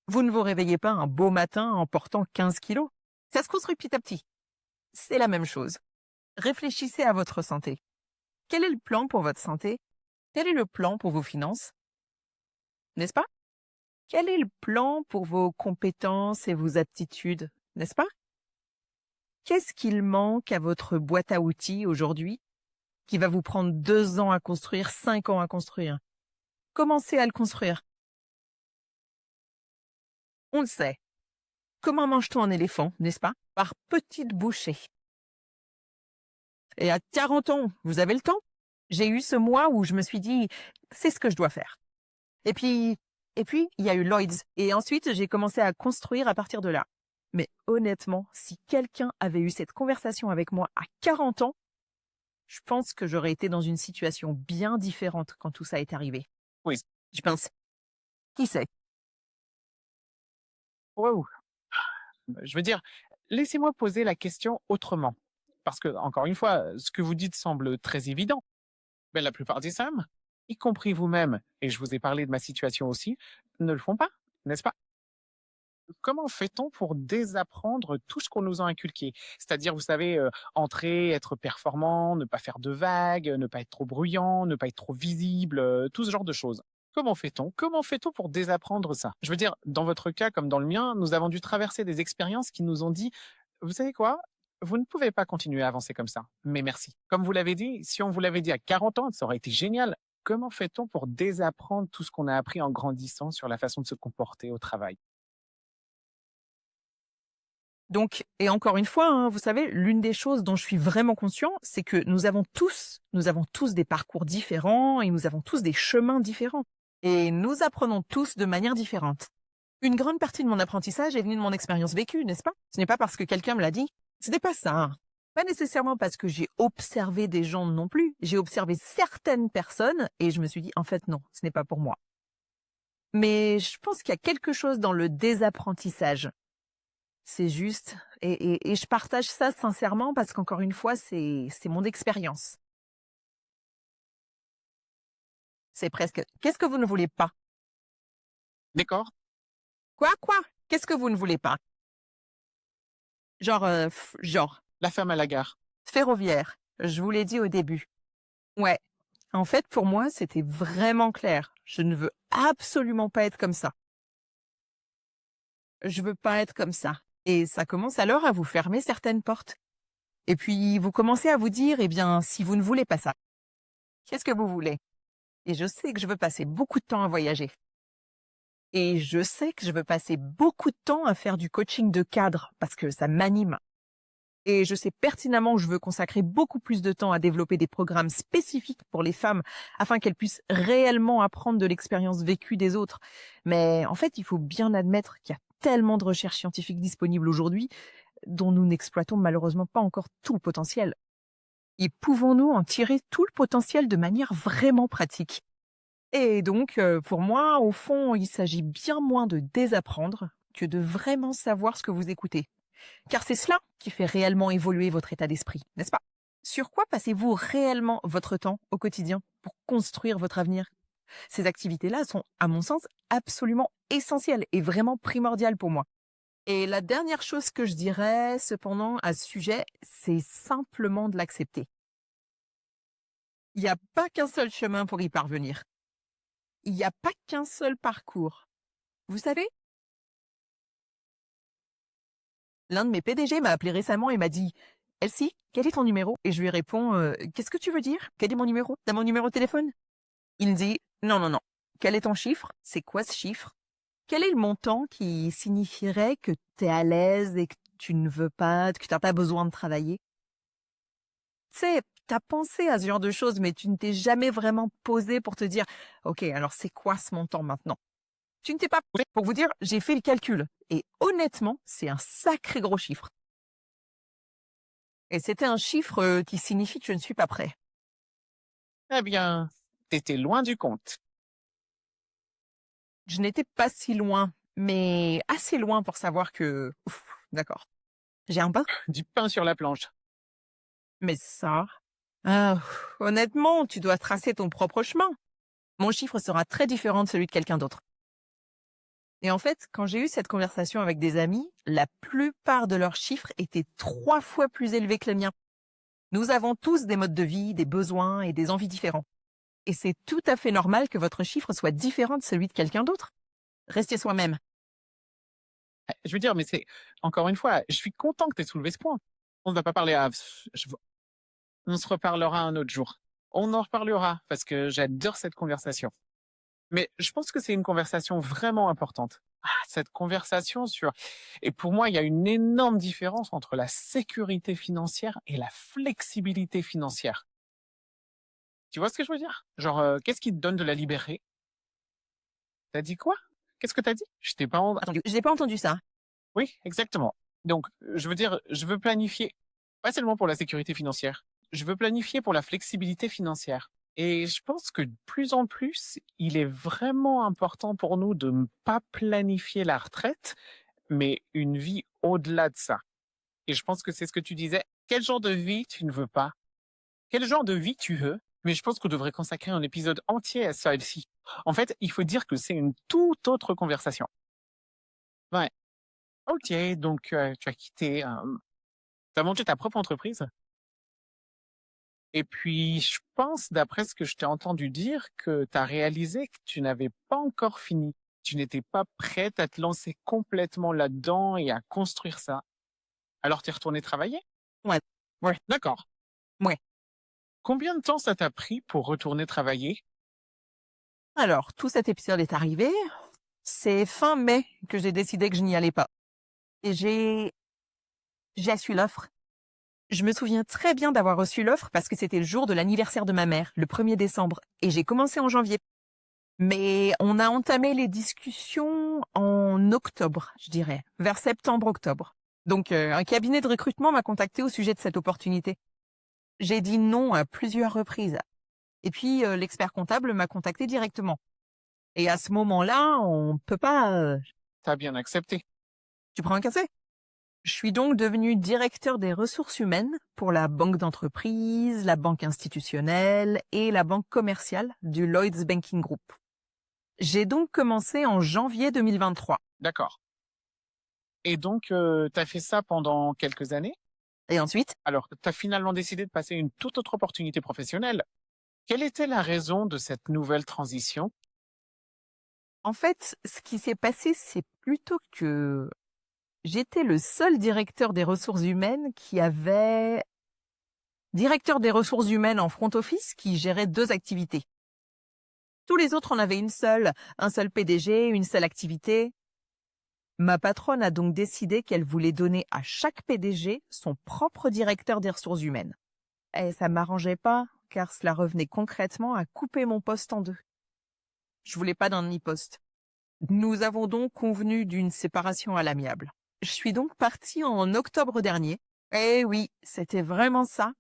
Vous ne vous réveillez pas un beau matin en portant 15 kilos. Ça se construit petit à petit. C'est la même chose. Réfléchissez à votre santé. Quel est le plan pour votre santé? Quel est le plan pour vos finances? N'est-ce pas? Quel est le plan pour vos compétences et vos aptitudes? N'est-ce pas? Qu'est-ce qu'il manque à votre boîte à outils aujourd'hui qui va vous prendre 2 ans à construire, 5 ans à construire? Commencez à le construire. On le sait. Comment mange-t-on un éléphant, n'est-ce pas? Par petites bouchées. Et à 40 ans, vous avez le temps? J'ai eu ce mois où je me suis dit, c'est ce que je dois faire. Et puis, il y a eu Lloyd's. Et ensuite, j'ai commencé à construire à partir de là. Mais honnêtement, si quelqu'un avait eu cette conversation avec moi à 40 ans, je pense que j'aurais été dans une situation bien différente quand tout ça est arrivé. Oui. Je pense. Qui sait? Wow. Je veux dire, laissez-moi poser la question autrement. Parce que, encore une fois, ce que vous dites semble très évident. Mais la plupart des hommes, y compris vous-même, et je vous ai parlé de ma situation aussi, ne le font pas, n'est-ce pas? Comment fait-on pour désapprendre tout ce qu'on nous a inculqué? C'est-à-dire, vous savez, entrer, être performant, ne pas faire de vagues, ne pas être trop bruyant, ne pas être trop visible, tout ce genre de choses. Comment fait-on? Comment fait-on pour désapprendre ça? Je veux dire, dans votre cas comme dans le mien, nous avons dû traverser des expériences qui nous ont dit: «Vous savez quoi? Vous ne pouvez pas continuer à avancer comme ça, mais merci». Comme vous l'avez dit, si on vous l'avait dit à 40 ans, ça aurait été génial. Comment fait-on pour désapprendre tout ce qu'on a appris en grandissant sur la façon de se comporter au travail? Donc, et encore une fois, hein, vous savez, l'une des choses dont je suis vraiment conscient, c'est que nous avons tous des parcours différents et nous avons tous des chemins différents. Et nous apprenons tous de manière différente. Une grande partie de mon apprentissage est venue de mon expérience vécue, n'est-ce pas? Ce n'est pas parce que quelqu'un me l'a dit. Ce n'est pas ça, hein. Pas nécessairement parce que j'ai observé des gens non plus. J'ai observé certaines personnes et je me suis dit, en fait, non, ce n'est pas pour moi. Mais je pense qu'il y a quelque chose dans le désapprentissage. C'est juste, et je partage ça sincèrement parce qu'encore une fois, c'est mon expérience. C'est presque. Qu'est-ce que vous ne voulez pas? D'accord? Quoi? Qu'est-ce que vous ne voulez pas? Genre, La femme à la gare. ferroviaire. Je vous l'ai dit au début. Ouais. En fait, pour moi, c'était vraiment clair. Je ne veux absolument pas être comme ça. Je veux pas être comme ça. Et ça commence alors à vous fermer certaines portes. Et puis, vous commencez à vous dire, eh bien, si vous ne voulez pas ça, qu'est-ce que vous voulez? Et je sais que je veux passer beaucoup de temps à voyager. Et je sais que je veux passer beaucoup de temps à faire du coaching de cadre parce que ça m'anime. Et je sais pertinemment que je veux consacrer beaucoup plus de temps à développer des programmes spécifiques pour les femmes afin qu'elles puissent réellement apprendre de l'expérience vécue des autres. Mais en fait, il faut bien admettre qu'il y a tellement de recherches scientifiques disponibles aujourd'hui dont nous n'exploitons malheureusement pas encore tout le potentiel. Et pouvons-nous en tirer tout le potentiel de manière vraiment pratique? Et donc, pour moi, au fond, il s'agit bien moins de désapprendre que de vraiment savoir ce que vous écoutez. Car c'est cela qui fait réellement évoluer votre état d'esprit, n'est-ce pas? Sur quoi passez-vous réellement votre temps au quotidien pour construire votre avenir? Ces activités-là sont, à mon sens, absolument essentielles et vraiment primordiales pour moi. Et la dernière chose que je dirais, cependant, à ce sujet, c'est simplement de l'accepter. Il n'y a pas qu'un seul chemin pour y parvenir. Il n'y a pas qu'un seul parcours. Vous savez, l'un de mes PDG m'a appelé récemment et m'a dit: Elsie, quel est ton numéro? Et je lui réponds: Qu'est-ce que tu veux dire? Quel est mon numéro? T'as mon numéro de téléphone? Il me dit: Non. Quel est ton chiffre? C'est quoi ce chiffre? Quel est le montant qui signifierait que tu es à l'aise et que tu ne veux pas, que tu n'as pas besoin de travailler? Tu sais, tu as pensé à ce genre de choses, mais tu ne t'es jamais vraiment posé pour te dire: OK, alors c'est quoi ce montant maintenant? Tu ne t'es pas posé pour vous dire: j'ai fait le calcul. Et honnêtement, c'est un sacré gros chiffre. Et c'était un chiffre qui signifie que je ne suis pas prêt. Eh bien, t'étais loin du compte. Je n'étais pas si loin, mais assez loin pour savoir que... Ouf, d'accord. J'ai un pas. Du pain sur la planche. Mais ça... honnêtement, tu dois tracer ton propre chemin. Mon chiffre sera très différent de celui de quelqu'un d'autre. Et en fait, quand j'ai eu cette conversation avec des amis, la plupart de leurs chiffres étaient 3 fois plus élevés que le mien. Nous avons tous des modes de vie, des besoins et des envies différents. Et c'est tout à fait normal que votre chiffre soit différent de celui de quelqu'un d'autre. Restez soi-même. Je veux dire, mais c'est, encore une fois, je suis content que tu aies soulevé ce point. On ne va pas parler à, on se reparlera un autre jour. On en reparlera parce que j'adore cette conversation. Mais je pense que c'est une conversation vraiment importante. Ah, cette conversation sur... Et pour moi, il y a une énorme différence entre la sécurité financière et la flexibilité financière. Tu vois ce que je veux dire? Genre, qu'est-ce qui te donne de la liberté? T'as dit quoi? Qu'est-ce que t'as dit? Je t'ai pas... Attendu, je n'ai pas entendu ça. Oui, exactement. Donc, je veux dire, je veux planifier, pas seulement pour la sécurité financière, je veux planifier pour la flexibilité financière. Et je pense que de plus en plus, il est vraiment important pour nous de ne pas planifier la retraite, mais une vie au-delà de ça. Et je pense que c'est ce que tu disais. Quel genre de vie tu ne veux pas? Quel genre de vie tu veux? Mais je pense qu'on devrait consacrer un épisode entier à ça ici. En fait, il faut dire que c'est une toute autre conversation. Ouais. Ok, donc tu as quitté, tu as monté ta propre entreprise. Et puis, je pense, d'après ce que je t'ai entendu dire, que tu as réalisé que tu n'avais pas encore fini. Tu n'étais pas prête à te lancer complètement là-dedans et à construire ça. Alors, tu es retourné travailler? Ouais. D'accord. Ouais. Combien de temps ça t'a pris pour retourner travailler? Alors, tout cet épisode est arrivé. C'est fin mai que j'ai décidé que je n'y allais pas. Et j'ai reçu l'offre. Je me souviens très bien d'avoir reçu l'offre parce que c'était le jour de l'anniversaire de ma mère, le 1er décembre. Et j'ai commencé en janvier. Mais on a entamé les discussions en octobre, je dirais, vers septembre-octobre. Donc, un cabinet de recrutement m'a contacté au sujet de cette opportunité. J'ai dit non à plusieurs reprises. Et puis, l'expert comptable m'a contacté directement. Et à ce moment-là, on peut pas... T'as bien accepté. Tu prends un café? Je suis donc devenue directeur des ressources humaines pour la banque d'entreprise, la banque institutionnelle et la banque commerciale du Lloyds Banking Group. J'ai donc commencé en janvier 2023. D'accord. Et donc, t'as fait ça pendant quelques années. Et ensuite, Alors, t'as finalement décidé de passer à une toute autre opportunité professionnelle. Quelle était la raison de cette nouvelle transition? en fait, ce qui s'est passé, c'est plutôt que j'étais le seul directeur des ressources humaines qui avait... Directeur des ressources humaines en front office qui gérait 2 activités. Tous les autres en avaient une seule, un seul PDG, une seule activité. Ma patronne a donc décidé qu'elle voulait donner à chaque PDG son propre directeur des ressources humaines. Et ça m'arrangeait pas, car cela revenait concrètement à couper mon poste en 2. Je voulais pas d'un demi-poste. Nous avons donc convenu d'une séparation à l'amiable. Je suis donc partie en octobre dernier. Eh oui, c'était vraiment ça.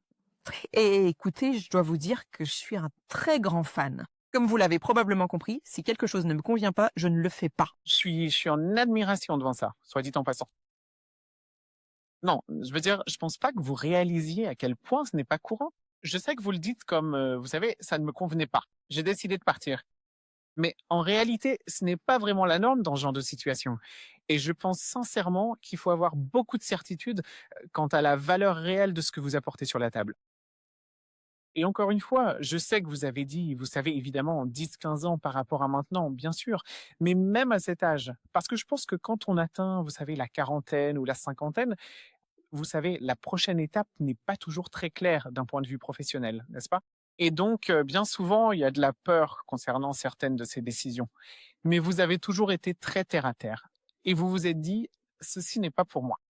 Et écoutez, je dois vous dire que je suis un très grand fan. Comme vous l'avez probablement compris, si quelque chose ne me convient pas, je ne le fais pas. Je suis en admiration devant ça, soit dit en passant. Non, je veux dire, je pense pas que vous réalisiez à quel point ce n'est pas courant. Je sais que vous le dites comme, vous savez, ça ne me convenait pas. J'ai décidé de partir. Mais en réalité, ce n'est pas vraiment la norme dans ce genre de situation. Et je pense sincèrement qu'il faut avoir beaucoup de certitude quant à la valeur réelle de ce que vous apportez sur la table. Et encore une fois, je sais que vous avez dit, vous savez évidemment 10-15 ans par rapport à maintenant, bien sûr, mais même à cet âge, parce que je pense que quand on atteint, vous savez, la quarantaine ou la cinquantaine, vous savez, la prochaine étape n'est pas toujours très claire d'un point de vue professionnel, n'est-ce pas? Et donc, bien souvent, il y a de la peur concernant certaines de ces décisions. Mais vous avez toujours été très terre à terre. Et vous vous êtes dit, ceci n'est pas pour moi.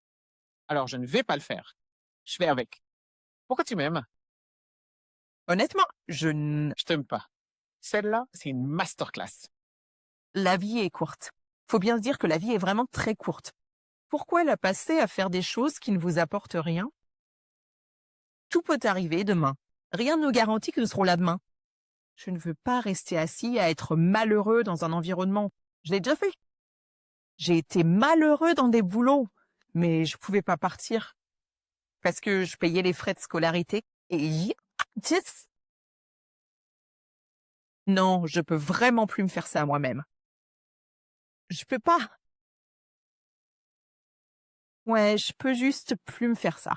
Alors, je ne vais pas le faire. Je vais avec. Pourquoi tu m'aimes? Honnêtement, je n... Je t'aime pas. Celle-là, c'est une masterclass. La vie est courte. Faut bien se dire que la vie est vraiment très courte. Pourquoi la passer à faire des choses qui ne vous apportent rien? Tout peut arriver demain. Rien ne garantit que nous serons là demain. Je ne veux pas rester assis à être malheureux dans un environnement. Je l'ai déjà fait. J'ai été malheureux dans des boulots, mais je pouvais pas partir parce que je payais les frais de scolarité. Et non, je peux vraiment plus me faire ça à moi-même. Je peux pas. Ouais, je peux juste plus me faire ça.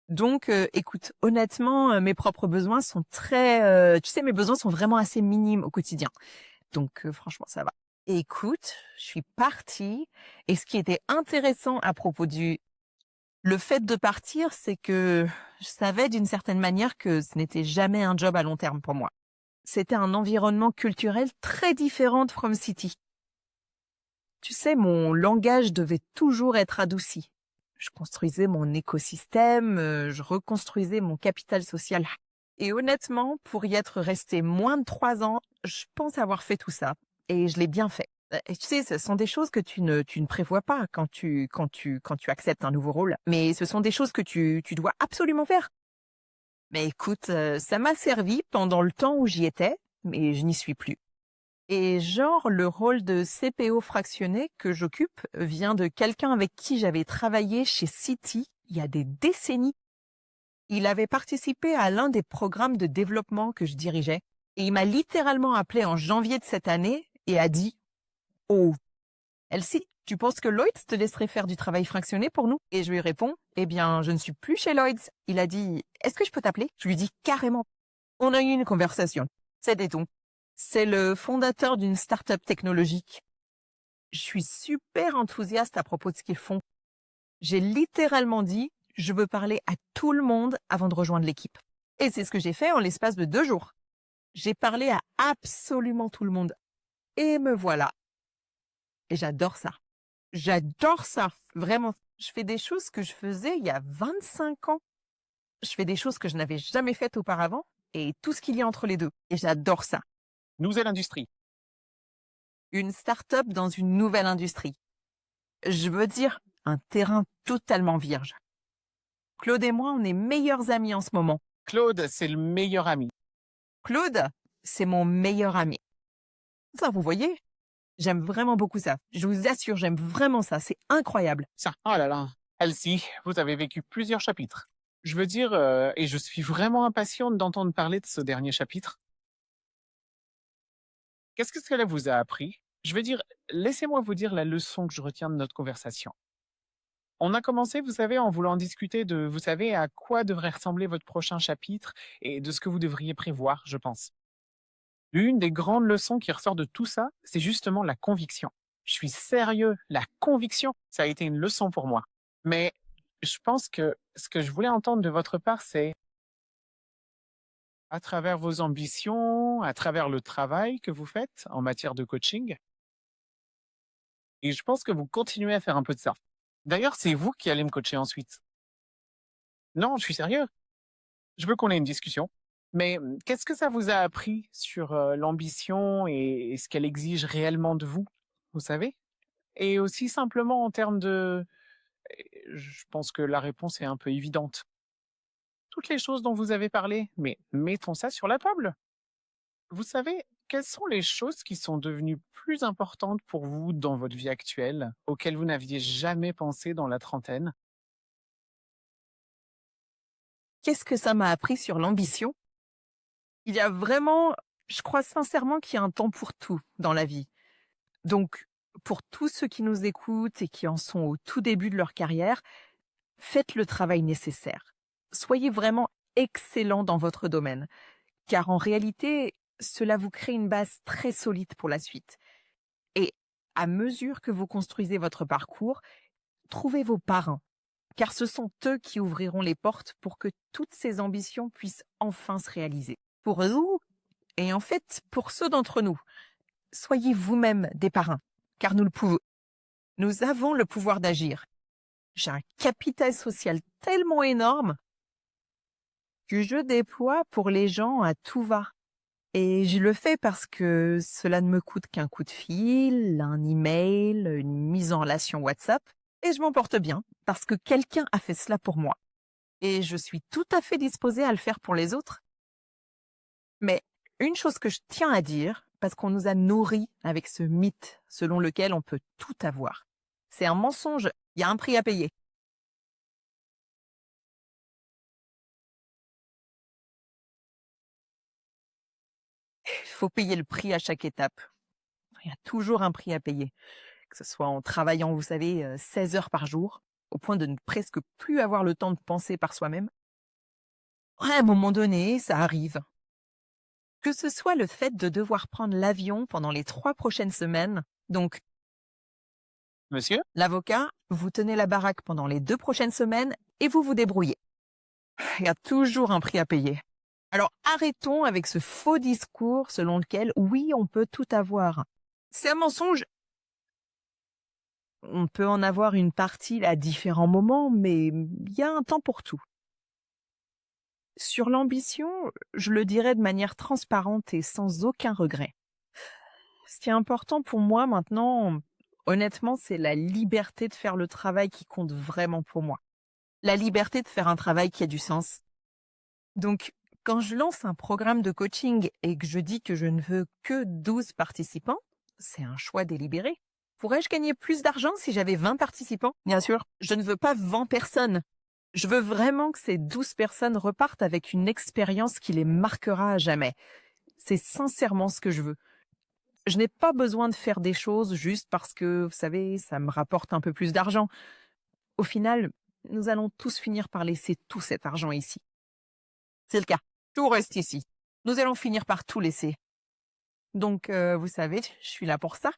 Donc, écoute, honnêtement, mes propres besoins sont très... tu sais, mes besoins sont vraiment assez minimes au quotidien. Donc, franchement, ça va. Écoute, je suis partie. Et ce qui était intéressant à propos du... Le fait de partir, c'est que je savais d'une certaine manière que ce n'était jamais un job à long terme pour moi. C'était un environnement culturel très différent de From City. Tu sais, mon langage devait toujours être adouci. Je construisais mon écosystème, je reconstruisais mon capital social. Et honnêtement, pour y être resté moins de 3 ans, je pense avoir fait tout ça. Et je l'ai bien fait. Et tu sais, ce sont des choses que tu ne prévois pas quand tu acceptes un nouveau rôle. Mais ce sont des choses que tu dois absolument faire. Mais écoute, ça m'a servi pendant le temps où j'y étais, mais je n'y suis plus. Et genre, le rôle de CPO fractionné que j'occupe vient de quelqu'un avec qui j'avais travaillé chez Citi il y a des décennies. Il avait participé à l'un des programmes de développement que je dirigeais. Et il m'a littéralement appelé en janvier de cette année et a dit « Oh, Elsie, tu penses que Lloyds te laisserait faire du travail fractionné pour nous ?» Et je lui réponds « Eh bien, je ne suis plus chez Lloyds. » Il a dit « Est-ce que je peux t'appeler ?» Je lui dis « Carrément. » On a eu une conversation. C'était donc. C'est le fondateur d'une start-up technologique. Je suis super enthousiaste à propos de ce qu'ils font. J'ai littéralement dit, je veux parler à tout le monde avant de rejoindre l'équipe. Et c'est ce que j'ai fait en l'espace de 2 jours. J'ai parlé à absolument tout le monde. Et me voilà. Et j'adore ça. J'adore ça. Vraiment. Je fais des choses que je faisais il y a 25 ans. Je fais des choses que je n'avais jamais faites auparavant et tout ce qu'il y a entre les deux. Et j'adore ça. Nouvelle industrie. Une start-up dans une nouvelle industrie. Je veux dire, un terrain totalement vierge. Claude et moi, on est meilleurs amis en ce moment. Claude, c'est le meilleur ami. Claude, c'est mon meilleur ami. Ça, vous voyez? J'aime vraiment beaucoup ça. Je vous assure, j'aime vraiment ça. C'est incroyable. Ça, oh là là. Elsie, vous avez vécu plusieurs chapitres. Je veux dire, et je suis vraiment impatiente d'entendre parler de ce dernier chapitre. Qu'est-ce que cela vous a appris? Je veux dire, laissez-moi vous dire la leçon que je retiens de notre conversation. On a commencé, vous savez, en voulant discuter de, vous savez, à quoi devrait ressembler votre prochain chapitre et de ce que vous devriez prévoir, je pense. L'une des grandes leçons qui ressort de tout ça, c'est justement la conviction. Je suis sérieux, la conviction, ça a été une leçon pour moi. Mais je pense que ce que je voulais entendre de votre part, c'est à travers vos ambitions, à travers le travail que vous faites en matière de coaching, et je pense que vous continuez à faire un peu de ça. D'ailleurs, c'est vous qui allez me coacher ensuite. Non, je suis sérieux. Je veux qu'on ait une discussion. Mais qu'est-ce que ça vous a appris sur l'ambition et ce qu'elle exige réellement de vous, vous savez? Et aussi simplement en termes de... Je pense que la réponse est un peu évidente. Toutes les choses dont vous avez parlé, mais mettons ça sur la table. Vous savez, quelles sont les choses qui sont devenues plus importantes pour vous dans votre vie actuelle, auxquelles vous n'aviez jamais pensé dans la trentaine? Qu'est-ce que ça m'a appris sur l'ambition? Il y a vraiment, je crois sincèrement qu'il y a un temps pour tout dans la vie. Donc, pour tous ceux qui nous écoutent et qui en sont au tout début de leur carrière, faites le travail nécessaire. Soyez vraiment excellent dans votre domaine, car en réalité, cela vous crée une base très solide pour la suite. Et à mesure que vous construisez votre parcours, trouvez vos parrains, car ce sont eux qui ouvriront les portes pour que toutes ces ambitions puissent enfin se réaliser. Pour vous, et en fait pour ceux d'entre nous, soyez vous-même des parrains, car nous le pouvons. Nous avons le pouvoir d'agir. J'ai un capital social tellement énorme que je déploie pour les gens à tout va. Et je le fais parce que cela ne me coûte qu'un coup de fil, un email, une mise en relation WhatsApp. Et je m'en porte bien parce que quelqu'un a fait cela pour moi. Et je suis tout à fait disposée à le faire pour les autres. Mais une chose que je tiens à dire, parce qu'on nous a nourris avec ce mythe selon lequel on peut tout avoir. C'est un mensonge, il y a un prix à payer. Il faut payer le prix à chaque étape. Il y a toujours un prix à payer. Que ce soit en travaillant, vous savez, 16 heures par jour, au point de ne presque plus avoir le temps de penser par soi-même. Ouais, à un moment donné, ça arrive. Que ce soit le fait de devoir prendre l'avion pendant les 3 prochaines semaines, donc Monsieur? l'avocat, vous tenez la baraque pendant les 2 prochaines semaines et vous vous débrouillez. Il y a toujours un prix à payer. Alors arrêtons avec ce faux discours selon lequel, oui, on peut tout avoir. C'est un mensonge. On peut en avoir une partie à différents moments, mais il y a un temps pour tout. Sur l'ambition, je le dirais de manière transparente et sans aucun regret. Ce qui est important pour moi maintenant, honnêtement, c'est la liberté de faire le travail qui compte vraiment pour moi. La liberté de faire un travail qui a du sens. Donc, quand je lance un programme de coaching et que je dis que je ne veux que 12 participants, c'est un choix délibéré. Pourrais-je gagner plus d'argent si j'avais 20 participants? Bien sûr. Je ne veux pas 20 personnes. Je veux vraiment que ces 12 personnes repartent avec une expérience qui les marquera à jamais. C'est sincèrement ce que je veux. Je n'ai pas besoin de faire des choses juste parce que, vous savez, ça me rapporte un peu plus d'argent. Au final, nous allons tous finir par laisser tout cet argent ici. C'est le cas. Tout reste ici. Nous allons finir par tout laisser. Donc, vous savez, je suis là pour ça.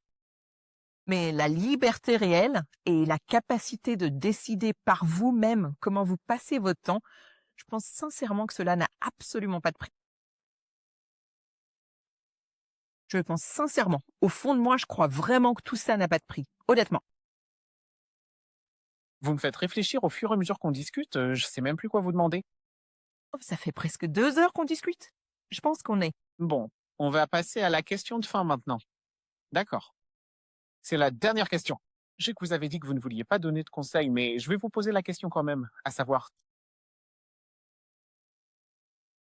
Mais la liberté réelle et la capacité de décider par vous-même comment vous passez votre temps, je pense sincèrement que cela n'a absolument pas de prix. Je pense sincèrement, au fond de moi, je crois vraiment que tout ça n'a pas de prix. Honnêtement. Vous me faites réfléchir au fur et à mesure qu'on discute, je sais même plus quoi vous demander. Oh, ça fait presque 2 heures qu'on discute. Je pense qu'on est. Bon, on va passer à la question de fin maintenant. D'accord. C'est la dernière question. Je sais que vous avez dit que vous ne vouliez pas donner de conseils, mais je vais vous poser la question quand même, à savoir,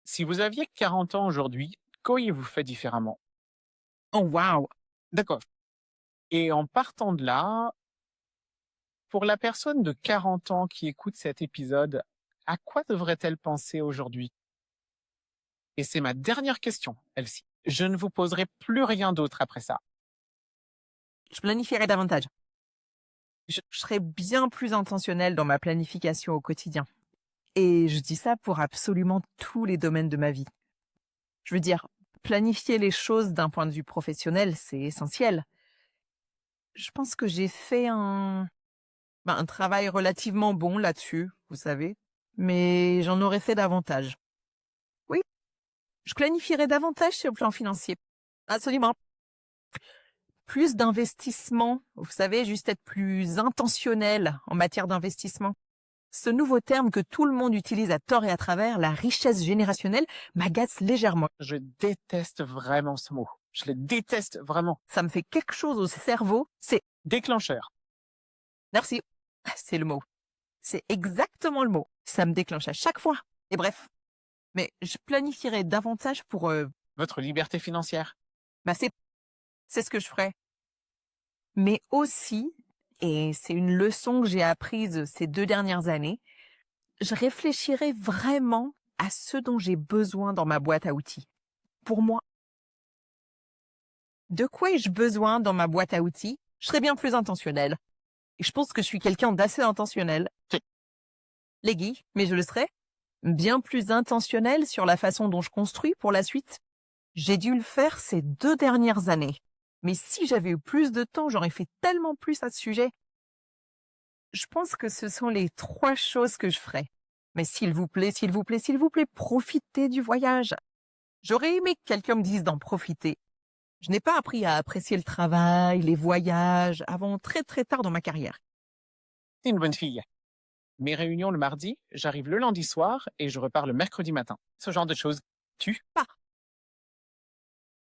si vous aviez 40 ans aujourd'hui, qu'auriez-vous fait différemment? Oh waouh! D'accord. Et en partant de là, pour la personne de 40 ans qui écoute cet épisode, à quoi devrait-elle penser aujourd'hui? Et c'est ma dernière question, Elsie. Je ne vous poserai plus rien d'autre après ça. Je planifierai davantage. Je serai bien plus intentionnelle dans ma planification au quotidien. Et je dis ça pour absolument tous les domaines de ma vie. Je veux dire, planifier les choses d'un point de vue professionnel, c'est essentiel. Je pense que j'ai fait un travail relativement bon là-dessus, vous savez, mais j'en aurais fait davantage. Oui, je planifierai davantage sur le plan financier. Absolument. Plus d'investissement, vous savez, juste être plus intentionnel en matière d'investissement. Ce nouveau terme que tout le monde utilise à tort et à travers, la richesse générationnelle, m'agace légèrement. Je déteste vraiment ce mot. Je le déteste vraiment. Ça me fait quelque chose au cerveau. C'est Déclencheur. Merci. C'est le mot. C'est exactement le mot. Ça me déclenche à chaque fois. Et bref. Mais je planifierai davantage pour... Votre liberté financière. c'est ce que je ferai. Mais aussi, et c'est une leçon que j'ai apprise ces 2 dernières années, je réfléchirai vraiment à ce dont j'ai besoin dans ma boîte à outils. Pour moi. De quoi ai-je besoin dans ma boîte à outils? Je serai bien plus intentionnelle. Et je pense que je suis quelqu'un d'assez intentionnel. Légui, mais je le serai. Bien plus intentionnel sur la façon dont je construis pour la suite. J'ai dû le faire ces 2 dernières années. Mais si j'avais eu plus de temps, j'aurais fait tellement plus à ce sujet. Je pense que ce sont les 3 choses que je ferais. Mais s'il vous plaît, s'il vous plaît, s'il vous plaît, profitez du voyage. J'aurais aimé que quelqu'un me dise d'en profiter. Je n'ai pas appris à apprécier le travail, les voyages, avant très très tard dans ma carrière. C'est une bonne fille. Mes réunions le mardi, j'arrive le lundi soir et je repars le mercredi matin. Ce genre de choses.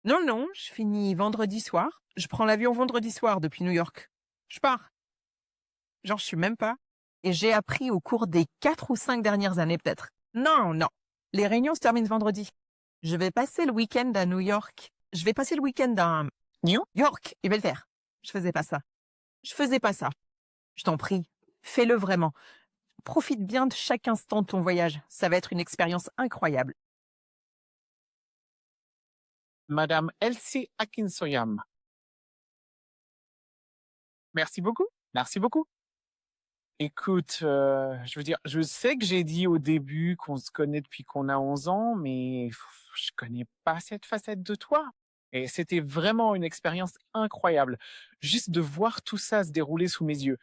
Non, je finis vendredi soir. Je prends l'avion vendredi soir depuis New York. Je pars. J'en suis même pas. Et j'ai appris au cours des 4 ou 5 dernières années peut-être. Non. Les réunions se terminent vendredi. Je vais passer le week-end à New York. Je vais passer le week-end à New York. Il va le faire. Je faisais pas ça. Je t'en prie. Fais-le vraiment. Profite bien de chaque instant de ton voyage. Ça va être une expérience incroyable. Madame Elsie Akinsoyam. Merci beaucoup. Merci beaucoup. Écoute, je veux dire, je sais que j'ai dit au début qu'on se connaît depuis qu'on a 11 ans, mais je connais pas cette facette de toi. Et c'était vraiment une expérience incroyable. Juste de voir tout ça se dérouler sous mes yeux.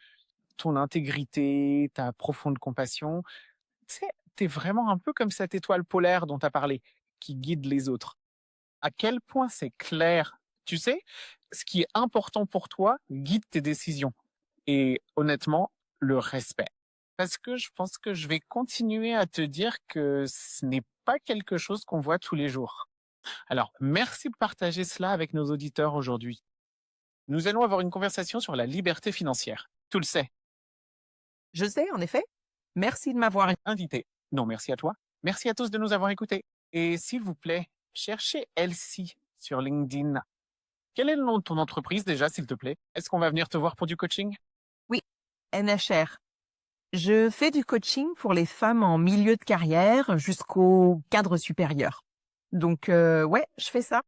Ton intégrité, ta profonde compassion. Tu sais, t'es vraiment un peu comme cette étoile polaire dont t'as parlé, qui guide les autres. À quel point c'est clair. Tu sais, ce qui est important pour toi guide tes décisions. Et honnêtement, le respect. Parce que je pense que je vais continuer à te dire que ce n'est pas quelque chose qu'on voit tous les jours. Alors, merci de partager cela avec nos auditeurs aujourd'hui. Nous allons avoir une conversation sur la liberté financière. Tu le sais. Je sais, en effet. Merci de m'avoir Invité. Non, merci à toi. Merci à tous de nous avoir écoutés. Et s'il vous plaît, cherchez Elsie sur LinkedIn. Quel est le nom de ton entreprise déjà, s'il te plaît? Est-ce qu'on va venir te voir pour du coaching? NHR. Je fais du coaching pour les femmes en milieu de carrière jusqu'au cadre supérieur. Donc, ouais, je fais ça.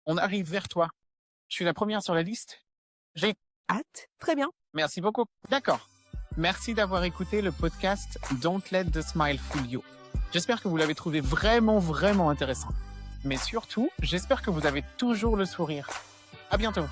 On arrive vers toi. Je suis la première sur la liste. J'ai Hâte. Très bien. Merci beaucoup. D'accord. Merci d'avoir écouté le podcast Don't Let the Smile Fool You. J'espère que vous l'avez trouvé vraiment, vraiment intéressant. Mais surtout, j'espère que vous avez toujours le sourire. À bientôt.